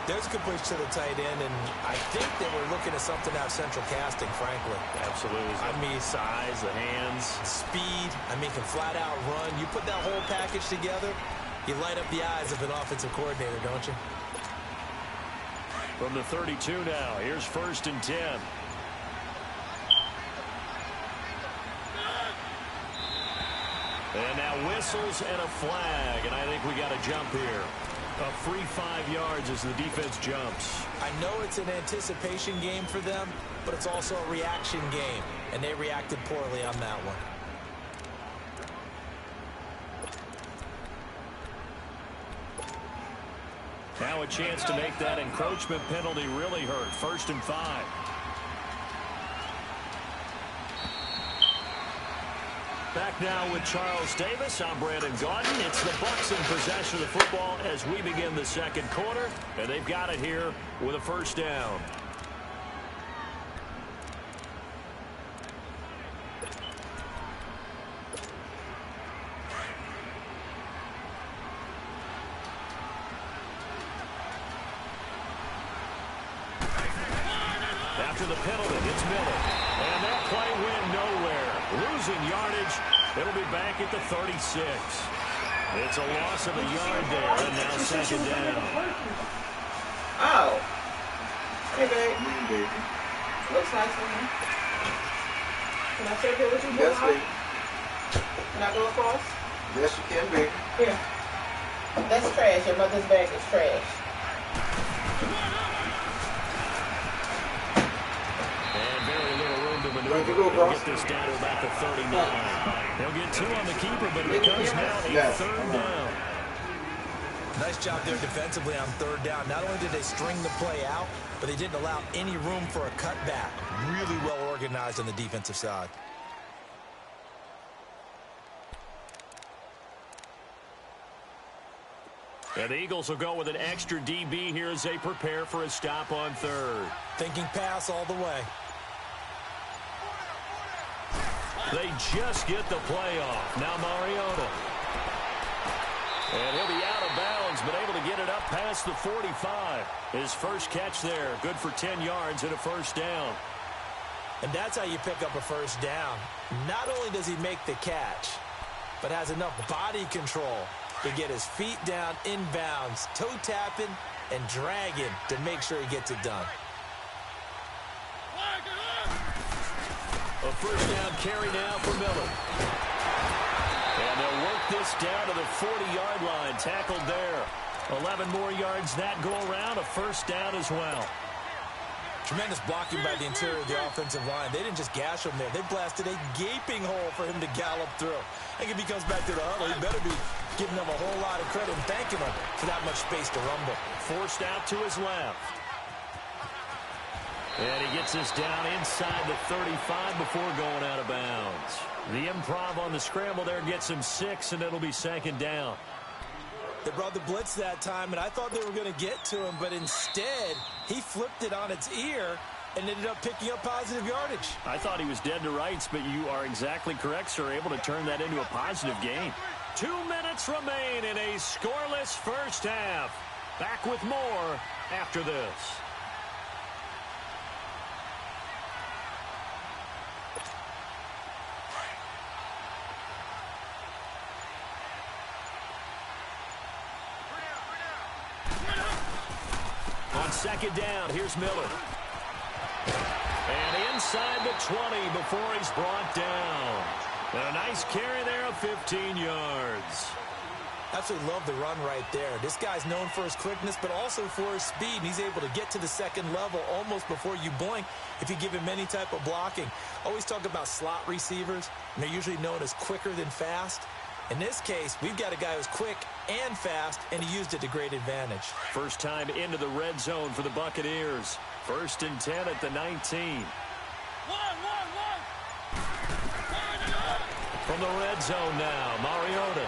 Speaker 5: There's a good push to the tight end, and I think they were looking at something out of central casting, frankly.
Speaker 6: Absolutely.
Speaker 5: I mean,
Speaker 6: size, the hands.
Speaker 5: Speed, I mean, can flat out run. You put that whole package together, you light up the eyes of an offensive coordinator, don't you?
Speaker 6: From the 32 now, here's 1st and 10. And now whistles and a flag, and I think we got a jump here. A free 5 yards as the defense jumps.
Speaker 5: I know it's an anticipation game for them, but it's also a reaction game, and they reacted poorly on that one.
Speaker 6: Now a chance to make that encroachment penalty really hurt. 1st and 5. Back now with Charles Davis. I'm Brandon Gaudin. It's the Bucs in possession of the football as we begin the second quarter. And they've got it here with a 1st down. After the penalty, it's Miller. And that play went nowhere. Losing yardage. It'll be back at the 36. It's a loss of a yard there, and now 2nd down.
Speaker 8: Oh. Hey, babe. Looks nice for me. Can I check it with you?
Speaker 3: Yes, baby.
Speaker 8: Can I go across?
Speaker 3: Yes, you can, baby.
Speaker 8: Here. That's trash. Your mother's bag is trash.
Speaker 6: And very little room to maneuver. They'll get this down to about the 39. They'll get 2 on the keeper, but it becomes now a 3rd down.
Speaker 5: Nice job there defensively on 3rd down. Not only did they string the play out, but they didn't allow any room for a cutback. Really well organized on the defensive side.
Speaker 6: And the Eagles will go with an extra DB here as they prepare for a stop on 3rd.
Speaker 5: Thinking pass all the way.
Speaker 6: They just get the play off. Now Mariota. And he'll be out of bounds, but able to get it up past the 45. His first catch there, good for 10 yards and a 1st down.
Speaker 5: And that's how you pick up a 1st down. Not only does he make the catch, but has enough body control to get his feet down inbounds, toe tapping and dragging to make sure he gets it done.
Speaker 6: A 1st down carry now for Miller. And they'll work this down to the 40-yard line. Tackled there. 11 more yards that go around. A 1st down as well.
Speaker 5: Tremendous blocking by the interior of the offensive line. They didn't just gash him there. They blasted a gaping hole for him to gallop through. I think if he comes back to the huddle, he better be giving them a whole lot of credit and thanking them for that much space to rumble.
Speaker 6: Forced out to his left. And he gets this down inside the 35 before going out of bounds. The improv on the scramble there gets him 6, and it'll be 2nd down.
Speaker 5: They brought the blitz that time, and I thought they were going to get to him, but instead, he flipped it on its ear and ended up picking up positive yardage.
Speaker 6: I thought he was dead to rights, but you are exactly correct, sir. Able to turn that into a positive gain. 2 minutes remain in a scoreless 1st half. Back with more after this. On 2nd down, here's Miller. And inside the 20 before he's brought down. And a nice carry there of 15 yards.
Speaker 5: Absolutely love the run right there. This guy's known for his quickness, but also for his speed. And he's able to get to the 2nd level almost before you blink if you give him any type of blocking. Always talk about slot receivers, and they're usually known as quicker than fast. In this case, we've got a guy who's quick and fast, and he used it to great advantage.
Speaker 6: First time into the red zone for the Buccaneers. 1st and 10 at the 19. From the red zone now, Mariota.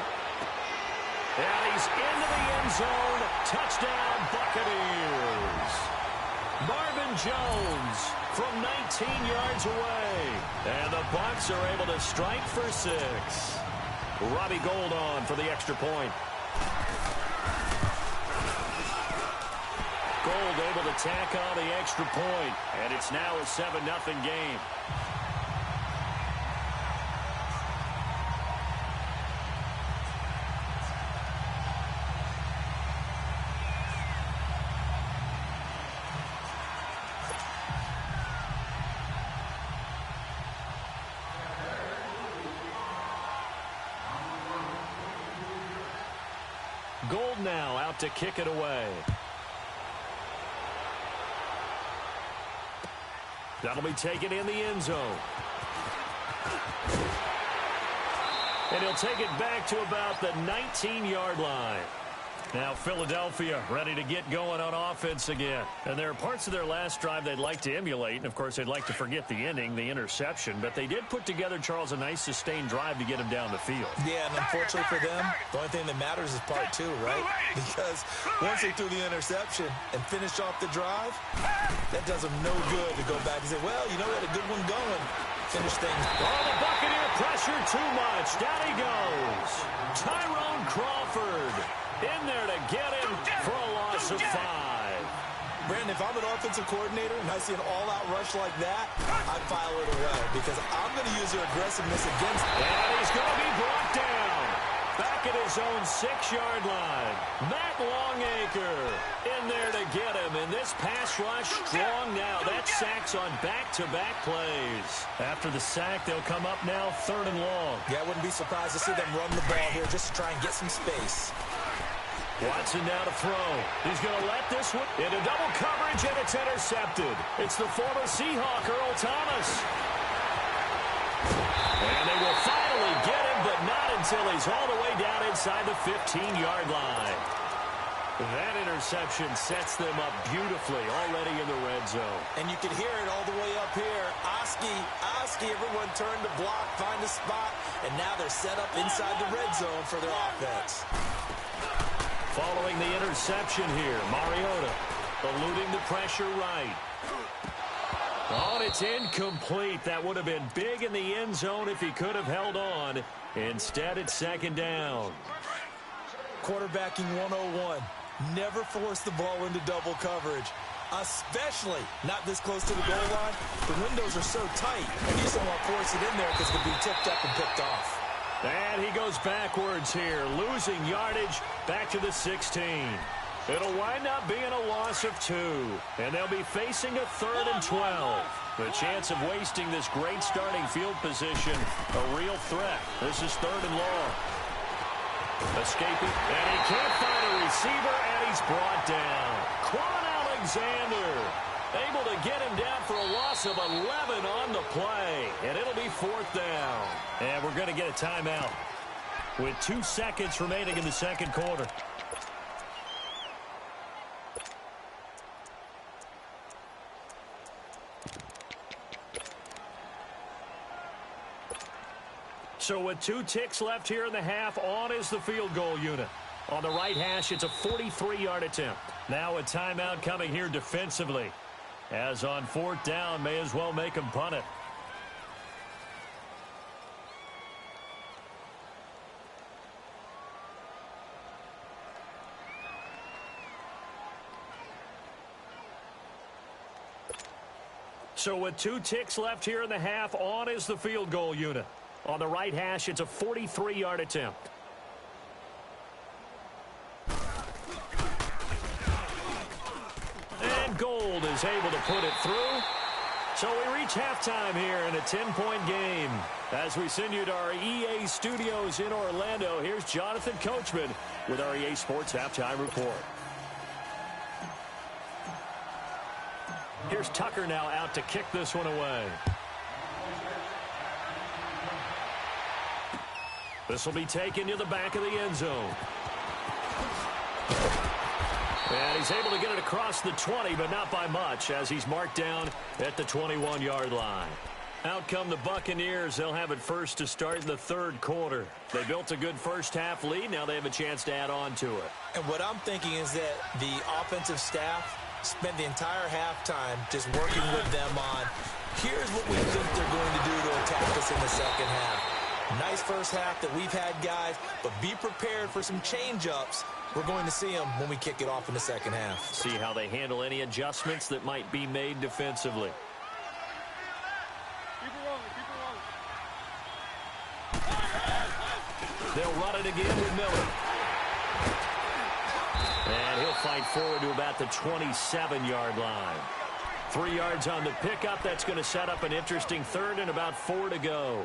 Speaker 6: And he's into the end zone. Touchdown, Buccaneers. Marvin Jones from 19 yards away. And the Bucs are able to strike for 6. Robbie Gould on for the extra point. Gould able to tack on the extra point, and it's now a 7-0 game. Gould now out to kick it away. That'll be taken in the end zone. And he'll take it back to about the 19-yard line. Now Philadelphia ready to get going on offense again. And there are parts of their last drive they'd like to emulate. And, of course, they'd like to forget the ending, the interception. But they did put together, Charles, a nice sustained drive to get him down the field.
Speaker 5: Yeah, and unfortunately for them, the only thing that matters is part 2, right? Because once they threw the interception and finished off the drive, that does them no good to go back and say, well, you know, we had a good one going. Finish things.
Speaker 6: Oh, the Buccaneer pressure too much. Down he goes. Tyrone Crawford in there to get him for a loss of 5.
Speaker 5: Brandon, if I'm an offensive coordinator and I see an all-out rush like that, I file it away because I'm going to use their aggressiveness against them.
Speaker 6: And he's going to be brought down. Back at his own 6-yard line. Matt Longacre in there to get him. And this pass rush strong now. That sack's on back-to-back plays. After the sack, they'll come up now 3rd and long.
Speaker 5: Yeah, I wouldn't be surprised to see them run the ball here just to try and get some space.
Speaker 6: Watson now to throw. He's going to let this one into double coverage, and it's intercepted. It's the former Seahawk, Earl Thomas. And they will finally get him, but not until he's all the way down inside the 15-yard line. That interception sets them up beautifully already in the red zone.
Speaker 5: And you can hear it all the way up here. Oski, everyone turned to block, find a spot, and now they're set up inside the red zone for their offense.
Speaker 6: Following the interception here, Mariota eluding the pressure right. Oh, and it's incomplete. That would have been big in the end zone if he could have held on. Instead, it's 2nd down.
Speaker 5: Quarterbacking 101. Never force the ball into double coverage, especially not this close to the goal line. The windows are so tight, you just don't want to force it in there because it could be tipped up and picked off.
Speaker 6: And he goes backwards here, losing yardage back to the 16. It'll wind up being a loss of 2, and they'll be facing a 3rd and 12. The chance of wasting this great starting field position, a real threat. This is 3rd and long. Escaping, and he can't find a receiver, and he's brought down. Quan Alexander able to get him down for a loss of 11 on the play, and it'll be 4th down. And we're going to get a timeout with 2 seconds remaining in the 2nd quarter. So with 2 ticks left here in the half, on is the field goal unit. On the right hash, it's a 43-yard attempt. Now a timeout coming here defensively. As on 4th down, may as well make him punt it. So with 2 ticks left here in the half, on is the field goal unit. On the right hash, it's a 43-yard attempt. And Gould is able to put it through. So we reach halftime here in a 10-point game. As we send you to our EA studios in Orlando, here's Jonathan Coachman with our EA Sports Halftime Report. Here's Tucker now out to kick this one away. This will be taken to the back of the end zone. And he's able to get it across the 20, but not by much, as he's marked down at the 21-yard line. Out come the Buccaneers. They'll have it first to start in the 3rd quarter. They built a good first-half lead. Now they have a chance to add on to it.
Speaker 5: And what I'm thinking is that the offensive staff spent the entire halftime just working with them on, here's what we think they're going to do to attack us in the second half. Nice first half that we've had, guys, but be prepared for some change-ups. We're going to see them when we kick it off in the second half.
Speaker 6: See how they handle any adjustments that might be made defensively. They'll run it again with Miller. And he'll fight forward to about the 27-yard line. 3 yards on the pickup. That's going to set up an interesting third and about 4 to go.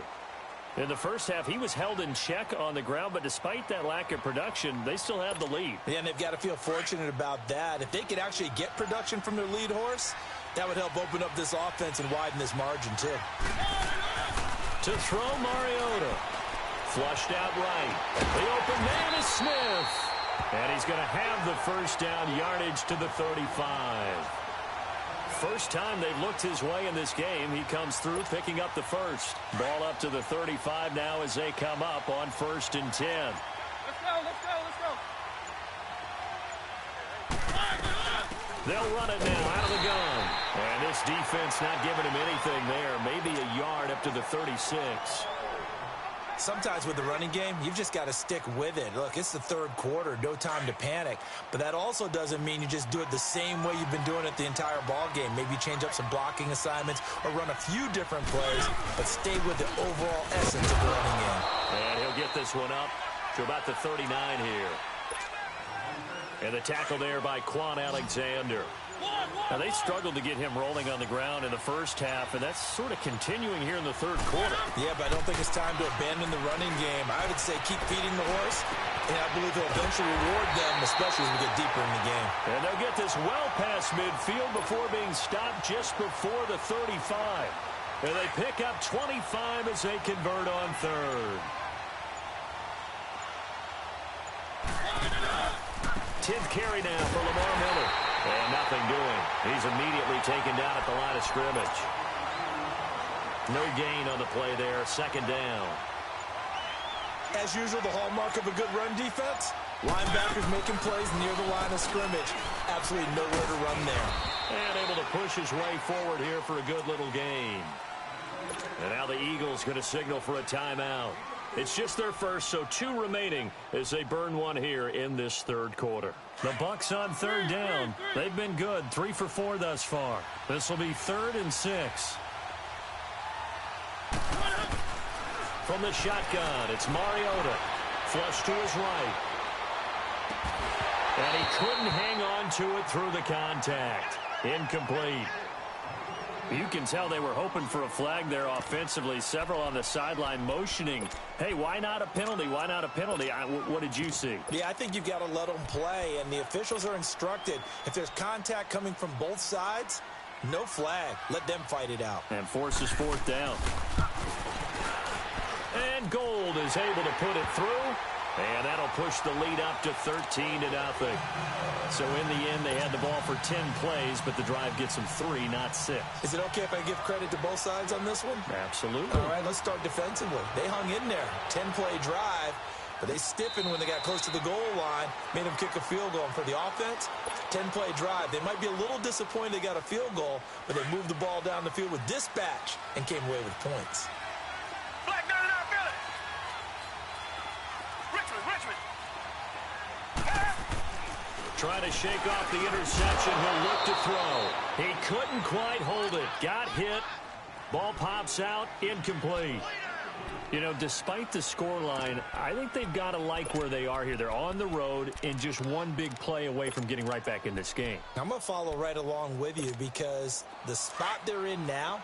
Speaker 6: In the first half, he was held in check on the ground, but despite that lack of production, they still have the lead.
Speaker 5: Yeah, and they've got to feel fortunate about that. If they could actually get production from their lead horse, that would help open up this offense and widen this margin, too.
Speaker 6: To throw, Mariota. Flushed out right. The open man is Smith. And he's going to have the first down, yardage to the 35. First time they've looked his way in this game. He comes through picking up the first. Ball up to the 35 now as they come up on 1st and 10.
Speaker 7: Let's go.
Speaker 6: They'll run it now out of the gun. And this defense not giving him anything there. Maybe a yard up to the 36.
Speaker 5: Sometimes with the running game, you've just got to stick with it. Look, it's the third quarter, no time to panic. But that also doesn't mean you just do it the same way you've been doing it the entire ball game. Maybe change up some blocking assignments or run a few different plays, but stay with the overall essence of the running game.
Speaker 6: And he'll get this one up to about the 39 here. And the tackle there by Quan Alexander. Now, they struggled to get him rolling on the ground in the first half, and that's sort of continuing here in the third quarter.
Speaker 5: Yeah, but I don't think it's time to abandon the running game. I would say keep feeding the horse, and I believe they'll eventually reward them, especially as we get deeper in the game.
Speaker 6: And they'll get this well past midfield before being stopped just before the 35. And they pick up 25 as they convert on third. 10th carry now for Lamar Miller. And nothing doing. He's immediately taken down at the line of scrimmage. No gain on the play there. 2nd down.
Speaker 5: As usual, the hallmark of a good run defense, linebackers making plays near the line of scrimmage. Absolutely nowhere to run there.
Speaker 6: And able to push his way forward here for a good little gain. And now the Eagles going to signal for a timeout. It's just their first, so 2 remaining as they burn one here in this third quarter. The Bucs on 3rd down. They've been good, 3 for 4 thus far. This will be 3rd and 6. From the shotgun, it's Mariota. Flush to his right. And he couldn't hang on to it through the contact. Incomplete. You can tell they were hoping for a flag there offensively. Several on the sideline motioning. Hey, why not a penalty? Why not a penalty? What did you see?
Speaker 5: Yeah, I think you've got to let them play, and the officials are instructed. If there's contact coming from both sides, no flag. Let them fight it out.
Speaker 6: And forces 4th down. And Gold is able to put it through. And that'll push the lead up to 13-0. So in the end, they had the ball for 10 plays, but the drive gets them 3, not 6.
Speaker 5: Is it okay if I give credit to both sides on this one?
Speaker 6: Absolutely.
Speaker 5: All right, let's start defensively. They hung in there. 10-play drive, but they stiffened when they got close to the goal line, made them kick a field goal. And for the offense, 10-play drive. They might be a little disappointed they got a field goal, but they moved the ball down the field with dispatch and came away with points.
Speaker 7: Black gun in our building. Richmond.
Speaker 6: Trying to shake off the interception. He'll look to throw. He couldn't quite hold it. Got hit. Ball pops out. Incomplete. You know, despite the scoreline, I think they've got to like where they are here. They're on the road and just one big play away from getting right back in this game.
Speaker 5: I'm going to follow right along with you because the spot they're in now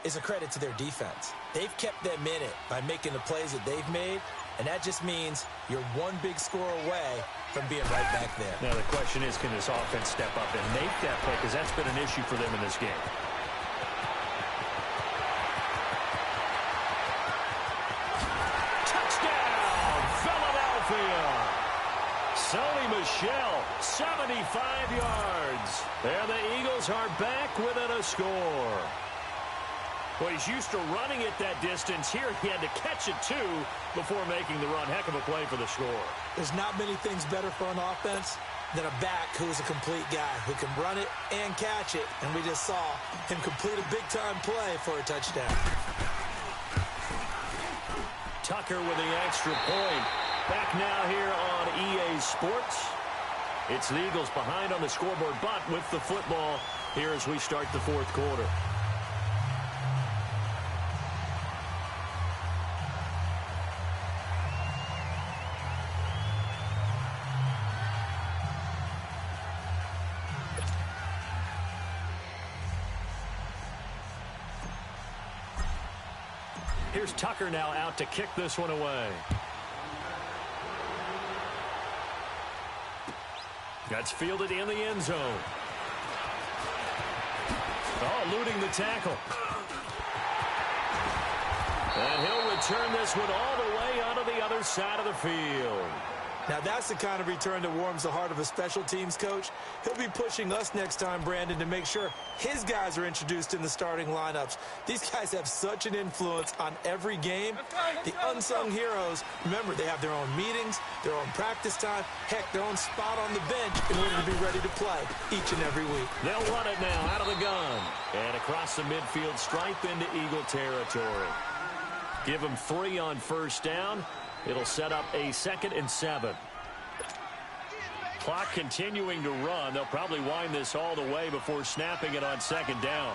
Speaker 5: is a credit to their defense. They've kept them in it by making the plays that they've made, and that just means you're one big score away from being right back there.
Speaker 6: Now the question is, can this offense step up and make that play? Because that's been an issue for them in this game. Touchdown, Philadelphia! Sony Michel, 75 yards. And the Eagles are back within a score. Well, he's used to running it that distance. Here he had to catch it, too, before making the run. Heck of a play for the score.
Speaker 5: There's not many things better for an offense than a back who is a complete guy who can run it and catch it. And we just saw him complete a big-time play for a touchdown.
Speaker 6: Tucker with the extra point. Back now here on EA Sports. It's the Eagles behind on the scoreboard, but with the football here as we start the fourth quarter. Here's Tucker now out to kick this one away. That's fielded in the end zone. Oh, eluding the tackle. And he'll return this one all the way onto the other side of the field.
Speaker 5: Now, that's the kind of return that warms the heart of a special teams coach. He'll be pushing us next time, Brandon, to make sure his guys are introduced in the starting lineups. These guys have such an influence on every game. The unsung heroes, remember, they have their own meetings, their own practice time, heck, their own spot on the bench in order to be ready to play each and every week.
Speaker 6: They'll run it now out of the gun. And across the midfield stripe into Eagle territory. Give them 3 on first down. It'll set up a 2nd and 7. Clock continuing to run. They'll probably wind this all the way before snapping it on 2nd down.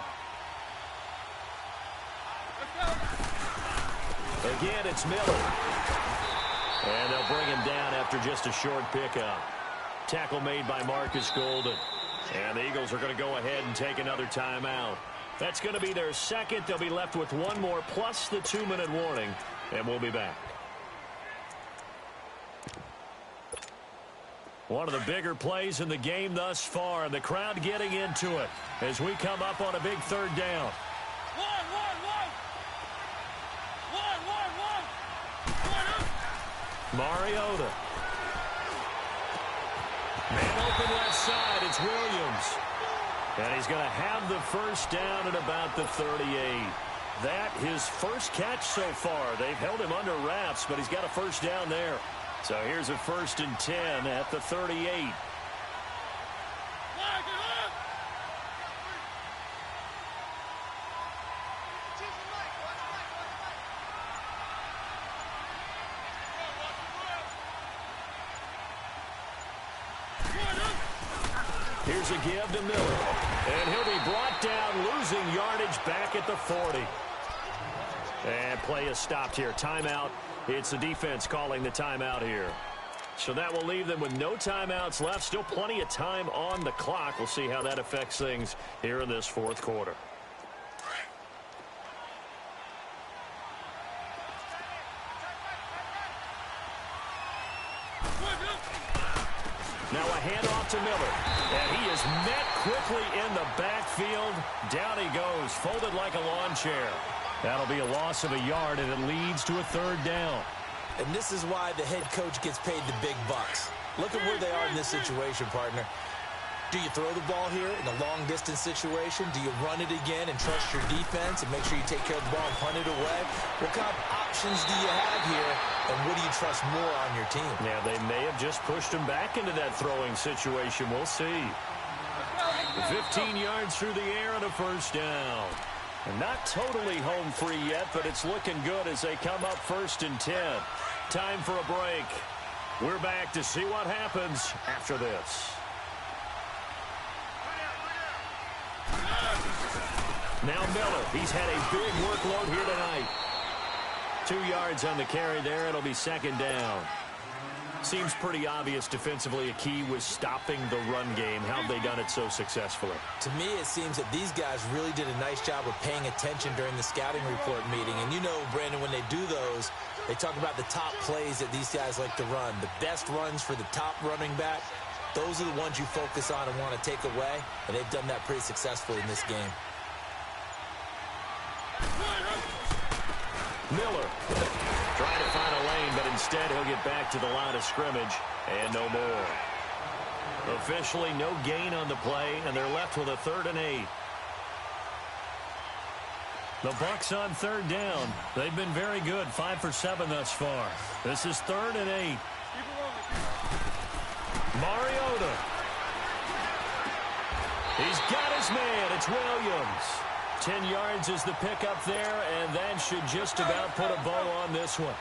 Speaker 6: Again, it's Miller. And they'll bring him down after just a short pickup. Tackle made by Marcus Golden. And the Eagles are going to go ahead and take another timeout. That's going to be their 2nd. They'll be left with 1 more plus the 2-minute warning. And we'll be back. One of the bigger plays in the game thus far, and the crowd getting into it as we come up on a big 3rd down. Mariota. Man open left side, it's Williams. And he's going to have the first down at about the 38. That his first catch so far. They've held him under wraps, but he's got a first down there. So here's a 1st and 10 at the 38. Here's a give to Miller. And he'll be brought down, losing yardage back at the 40. And play is stopped here. Timeout. It's the defense calling the timeout here. So that will leave them with no timeouts left. Still plenty of time on the clock. We'll see how that affects things here in this fourth quarter. Now a handoff to Miller. And he is met quickly in the backfield. Down he goes, folded like a lawn chair. That'll be a loss of a yard, and it leads to a 3rd down.
Speaker 5: And this is why the head coach gets paid the big bucks. Look at where they are in this situation, partner. Do you throw the ball here in a long-distance situation? Do you run it again and trust your defense and make sure you take care of the ball and punt it away? What kind of options do you have here, and what do you trust more on your team?
Speaker 6: Yeah, they may have just pushed him back into that throwing situation. We'll see. 15 yards through the air and a first down. And not totally home free yet, but it's looking good as they come up 1st and 10. Time for a break. We're back to see what happens after this. Now Miller, he's had a big workload here tonight. 2 yards on the carry there. It'll be 2nd down. Seems pretty obvious defensively a key was stopping the run game. How have they done it so successfully?
Speaker 5: To me, it seems that these guys really did a nice job of paying attention during the scouting report meeting. And you know, Brandon, when they do those, they talk about the top plays that these guys like to run. The best runs for the top running back, those are the ones you focus on and want to take away. And they've done that pretty successfully in this game.
Speaker 6: Miller trying to find a lane, but instead he'll get back to the line of scrimmage and no more. Officially no gain on the play, and they're left with a 3rd and 8. The Bucs on 3rd down. They've been very good, 5 for 7 thus far. This is 3rd and 8. Mariota. them. He's got his man. It's Williams. 10 yards is the pickup there, and that should just about put a bow on this one.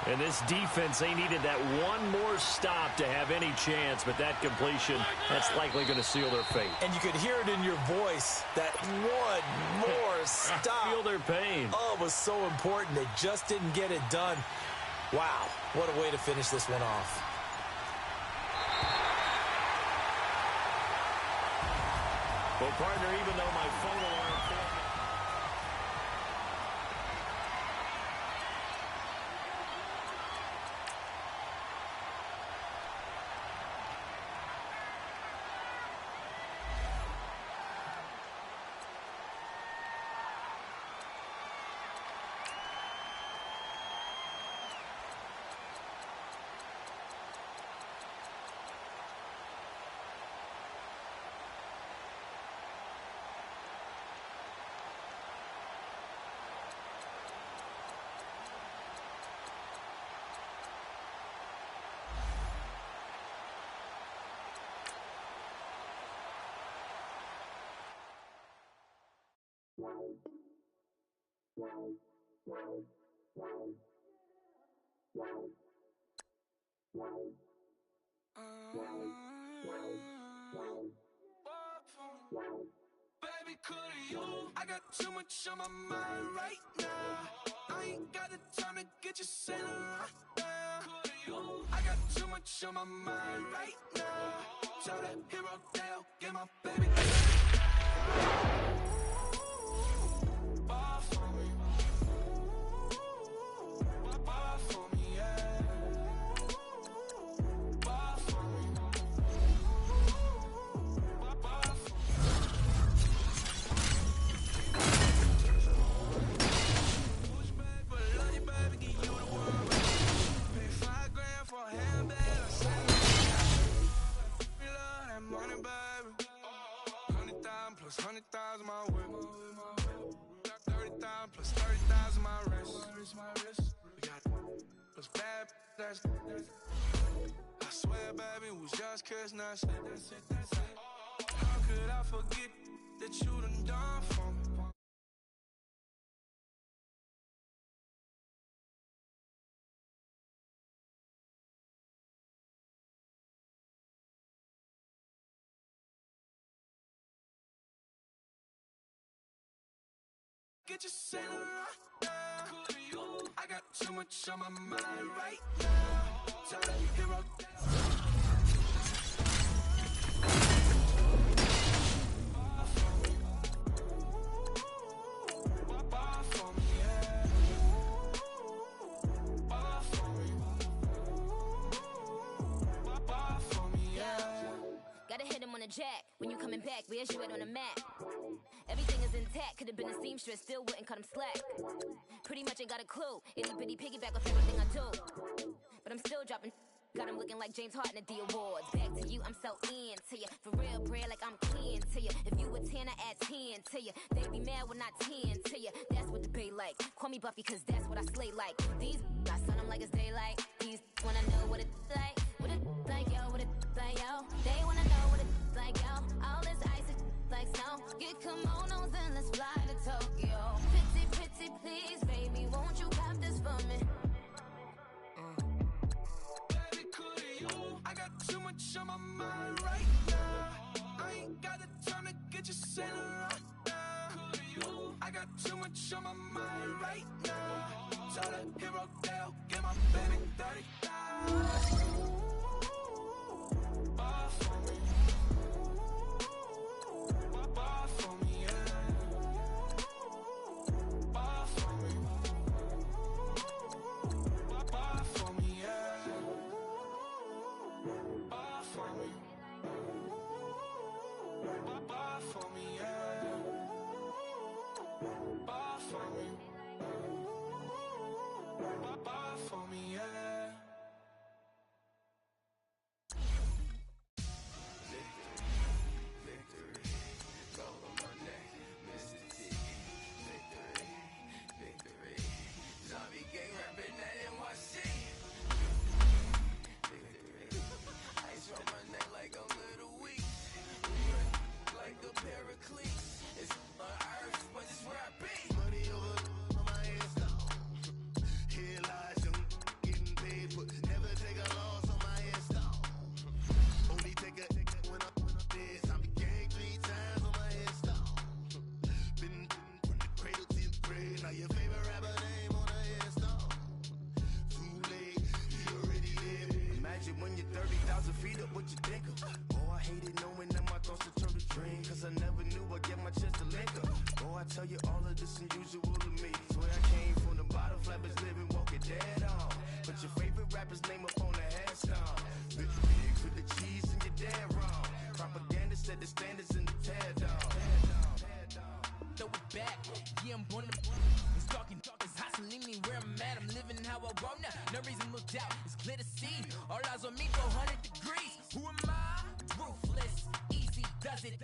Speaker 6: And this defense, they needed that one more stop to have any chance, but that completion, that's likely going to seal their fate.
Speaker 5: And you could hear it in your voice, that one more stop.
Speaker 6: Feel their pain.
Speaker 5: Oh, it was so important. They just didn't get it done. Wow, what a way to finish this one off.
Speaker 6: Well, partner, even though my phone alarm failed me.
Speaker 1: Baby, could you? I got too much on my mind right now. I ain't got the time to get you sitting right now. Could you? I got too much on my mind right now. Tell that hero Dale, get my baby. Bar for me. Bar for me, yeah. Bar for me. Bar for me. Push back, but love you, baby, give you the world. Pay $5 for a handbag, I say. We love that money, baby. 100,000 plus 100,000 my way. Got 30,000 plus 30,000 my wrist. We got those bad, that's. I swear, baby, it was just kiss, that's it. How could I forget that you done for me? Get your sailing right now. I got too much on my mind right now. Tell that hero bar for me, yeah. Bar for me. Bar for me, yeah.
Speaker 9: Gotta hit him on the jack. When you coming back, where's you at on the map? Everything is intact. Could've been a seamstress, still wouldn't cut him slack. Pretty much ain't got a clue. Itty bitty piggyback off everything I do. But I'm still dropping. Got him looking like James Harden at the awards. Back to you, I'm so into you. For real, bread, like I'm kin to you. If you a 10, I add 10 to you. They be mad when I 10 to you. That's what the bay like. Call me Buffy, cause that's what I slay like. These, I sun them like it's daylight. These wanna know what it's like. What it like, yo, what it like, yo. They wanna know what it's like, yo. All this ice is like snow. Get kimonos and let's fly to Tokyo. Pretty, pretty, please, baby, won't you pop this for me?
Speaker 1: Baby, could you? I got too much on my mind right now. I ain't got the time to get you sailing right now. Could you? I got too much on my mind right now. Tell that hero Dale, get my baby 30,000. Bar for me. Bar for me, yeah. Bar for me. Bar for me, yeah. Bar for me. Bar for me, yeah. Bar for me. Bar for me, yeah.
Speaker 2: blinker. Oh, I hated knowing that my thoughts would turn to dream, cause I never knew I'd get my chance to link up. Oh, I tell you all of this unusual to me. Swear I came from the bottom, flappers living, walking dead on. Put your favorite rapper's name up on the headstone. Big with the cheese and you're dead wrong. Propaganda set the standards in the tear down.
Speaker 10: Throw it back, yeah, I'm born to it's talking, it's hustling me where I'm at. I'm living how I want now. No reason to doubt, it's clear to see. All eyes on me, 400 degrees. Who am I? Ruthless, easy, does it.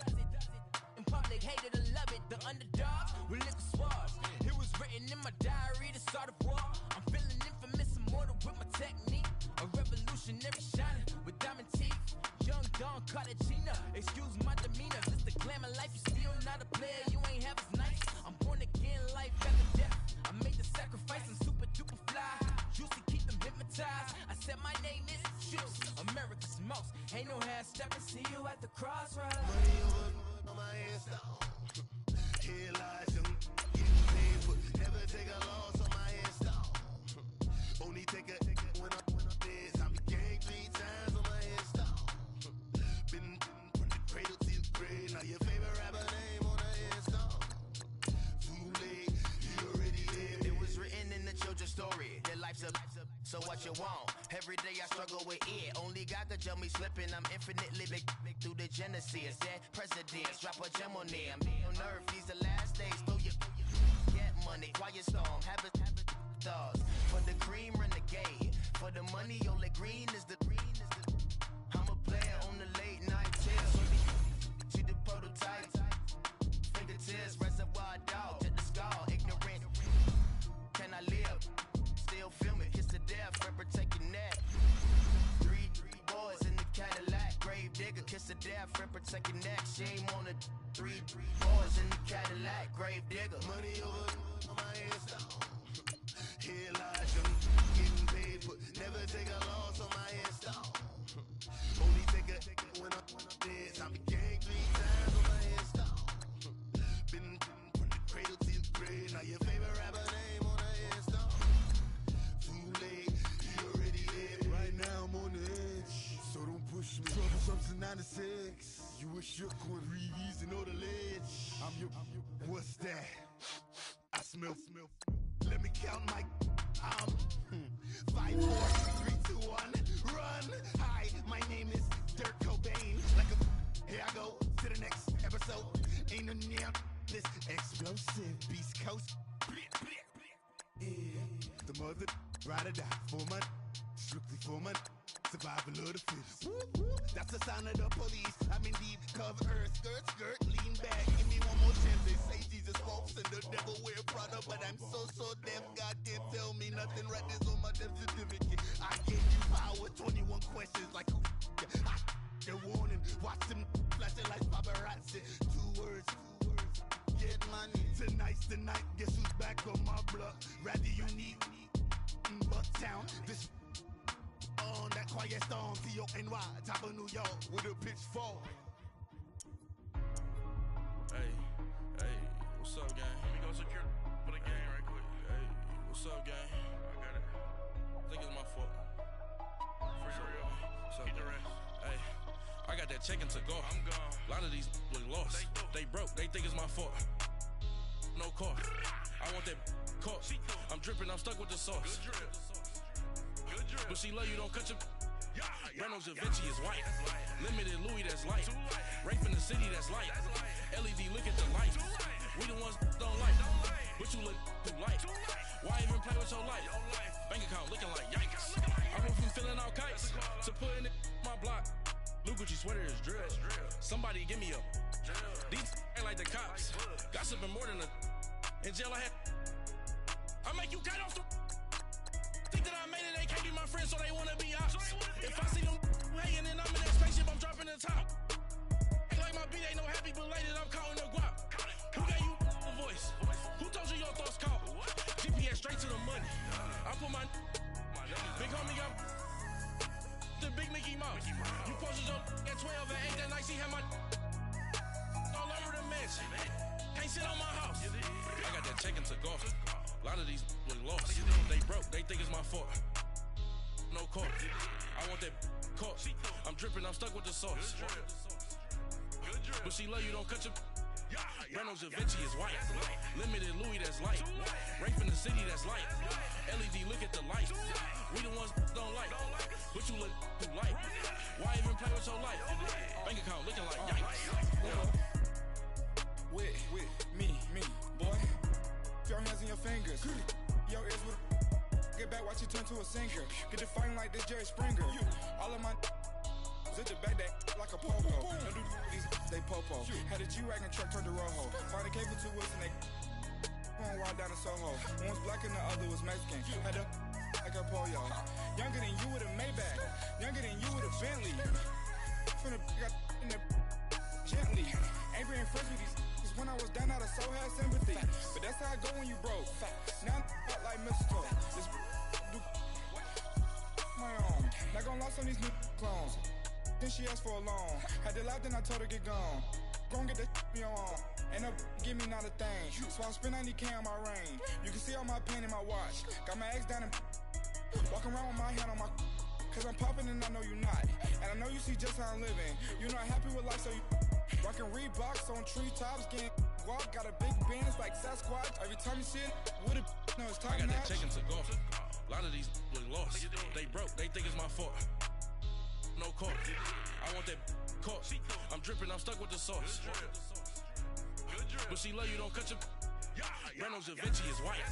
Speaker 10: In public, hate it or love it. The underdogs with liquor swabs. It was written in my diary to start a war. I'm feeling infamous, immortal with my technique. A revolutionary shining with diamond teeth. Young Don Cartagena, excuse my demeanor. This the glamour life, you still not a player, you ain't half as nice. I'm born again, life after death. I made the sacrifice, I'm super duper fly. Used to keep them hypnotized. I said my name is Juice, America's most. Ain't no half stepping, see you at the crossroads.
Speaker 2: Money over on my headstone. Here lies them, getting paid, but never take a loss on my headstone. Only take a when I'm dead. I'm gang 3 times on my headstone. Been from the cradle to the grave. Now your favorite rapper name on the headstone. Too late, you already lived. It was written in the children's story. Their life's up, so what you want? Every day I struggle with it. Only God could jump me slipping. I'm infinitely big through the genesis. Dead presidents, drop a gem on them. On earth, these the last days. Throw your get money, quiet storm, have it stars. For the cream, renegade. For the money, only green is the I'm a player on the late night tips. See the prototype. Fingertips, reservoir dog to the skull. Ignorant. Can I live? Still film it. Kiss to death, forever take your neck. 3 boys in the Cadillac. Grave digger, kiss to death, forever take your neck. Shame on the 3 boys in the Cadillac. Grave digger. Money over on my headstone. Here lies them, getting paid, but never take a loss on my headstone. Only take a when I'm dead. I'm gang 3 times on my headstone. Been from the cradle to the grave. Now your favorite rapper name on the headstone. Too late, you already dead. Right now I'm on the edge, so don't push me. Trouble jumps to 96. You a shook one, Reeves and all the ledge. I'm your, what's that? I smell. Let me count my 5, 4, 3, 2, 1, run. Hi, my name is Dirk Cobain. Like a here I go to the next episode. Ain't no near this explosive Beast Coast. Yeah, the mother ride or die for my strictly for my survival of the fittest. That's the sound of the police. I'm indeed cover earth, skirt, lean back. Give me one more chance. They say Jesus walks and the devil wear Prada, but I'm so deaf. God can't tell me nothing. Right this on my death certificate. I gave you power. 21 questions like who? They're warning. Watch them flashing like paparazzi. 2 words. Get money. Tonight's the night. Guess who's back on my block? Rather unique. Bucktown. This. On that quiet storm, T-O-N-Y, top of New York, with a pitchfork.
Speaker 11: Hey, what's up, gang? Let me go secure for the game right quick. Hey, what's up, gang? I got it. I think it's my fault. For real. What's up, the rest. Hey, I got that check-in to go. I'm gone. A lot of these look lost. They broke. They think it's my fault. No car. I want that car. I'm dripping. I'm stuck with the sauce. Good drip. But she love you, don't cut your. Brando Da Vinci is white. Limited Louis, that's light. Rape in the city, that's light. LED, look at the light. We the ones don't like. But you look too light. Why even play with your life? Bank account looking like yikes. I went from filling out kites to putting it in my block. New Gucci sweater is drill. Somebody give me a. These ain't like the cops. Gossiping more than a. In jail I had. I make you cut off the. Think that I made it, they can't be my friends, so they wanna be ops. If I see them hating and I'm in that spaceship, I'm dropping the top. Ain't like my beat ain't no happy belated, I'm counting the guap. Who gave you a voice? Who told you your thoughts count? GPS straight to the money. I put my big homie got the big Mickey Mouse. You posted your at 12 and 8 that night, she had my all over the mansion. Can't sit on my house. I got that check-in to golf. A lot of these look lost. They broke, they think it's my fault. no court. I want that court. I'm dripping, I'm stuck with the sauce. But she love you, don't cut your. Reynolds Da Vinci is white. Limited Louis, that's light. Rape in the city, that's light. LED, look at the light. We the ones don't like. But you look too light. Why even play with your life? Bank account looking like yikes.
Speaker 12: With me, boy. Your hands in your fingers. Your ears with. Get back, watch you turn to a singer. Get to fighting like this Jerry Springer. All of my. Zit the back that like a popo. No do these they popo. Had a G-Wagon truck turned to Rojo. Find a cable to us and they going wild down in Soho. One was black and the other was Mexican. Had a like a pollo. Younger than you with a Maybach. Younger than you with a Bentley. From the got in the gently. Ain't been friends with these cause when I was down out of so had sympathy. But that's how I go when you broke. Now I'm like mistletoe. This do my own. Not gonna lost on these new clones. Then she asked for a loan. Had to laugh, then I told her get gone. Gon' get that me on. Ain't no give me not a thing. So I spend 90K on my range. You can see all my pain in my watch. Got my ex down and walking around with my hand on my. Cause I'm popping and I know you not. And I know you see just how I'm living. You not happy with life, so you rockin' Reeboks on treetops, getting walk. Got a big bands like Sasquatch. Every time you see it, with a no, it's top
Speaker 11: I got
Speaker 12: notch.
Speaker 11: that chicken to go. A lot of these look lost. They broke, they think it's my fault. No court. I want that court. I'm dripping, I'm stuck with the sauce. But she love you, don't cut your. Reynolds Da Vinci is white.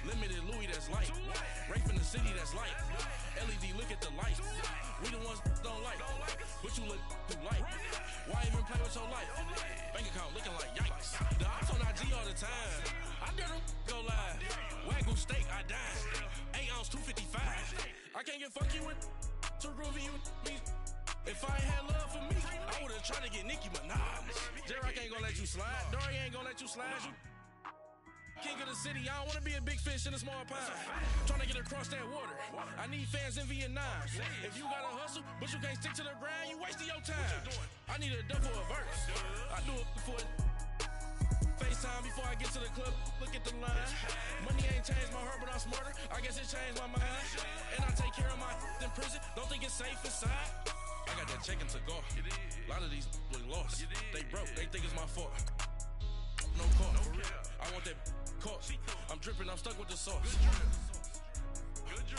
Speaker 11: Limited Louis, that's light. Rape in the city, that's light. LED, look at the light. We the ones don't like. But you look too light. Why even play with your life? Bank account looking like yikes. The ops on IG all the time. I dare them go live. Wagyu steak, I dine. 8 ounce, 255. I can't get funky with. Too groovy, you me. If I ain't had love for me, I would've tried to get Nicki Minaj. J-Rock ain't gonna let you slide. Dory ain't gonna let you slide. You king of the city, I don't wanna be a big fish in a small pond. Trying to get across that water. I need fans in Vietnam. If you gotta hustle, but you can't stick to the grind, you wasting your time. I need a double a verse. I do it before FaceTime before I get to the club. Look at the line. Money ain't changed my heart, but I'm smarter. I guess it changed my mind. And I take care of my in prison. Don't think it's safe inside. I got that chicken to go. A lot of these look lost. They broke, they think it's my fault. No court. I want that court. I'm dripping, I'm stuck with the sauce.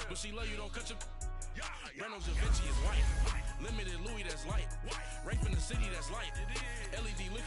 Speaker 11: But she love you, don't cut your. Reynolds Da Vinci is white. Limited Louis, that's light. Rape in the city, that's light. LED, look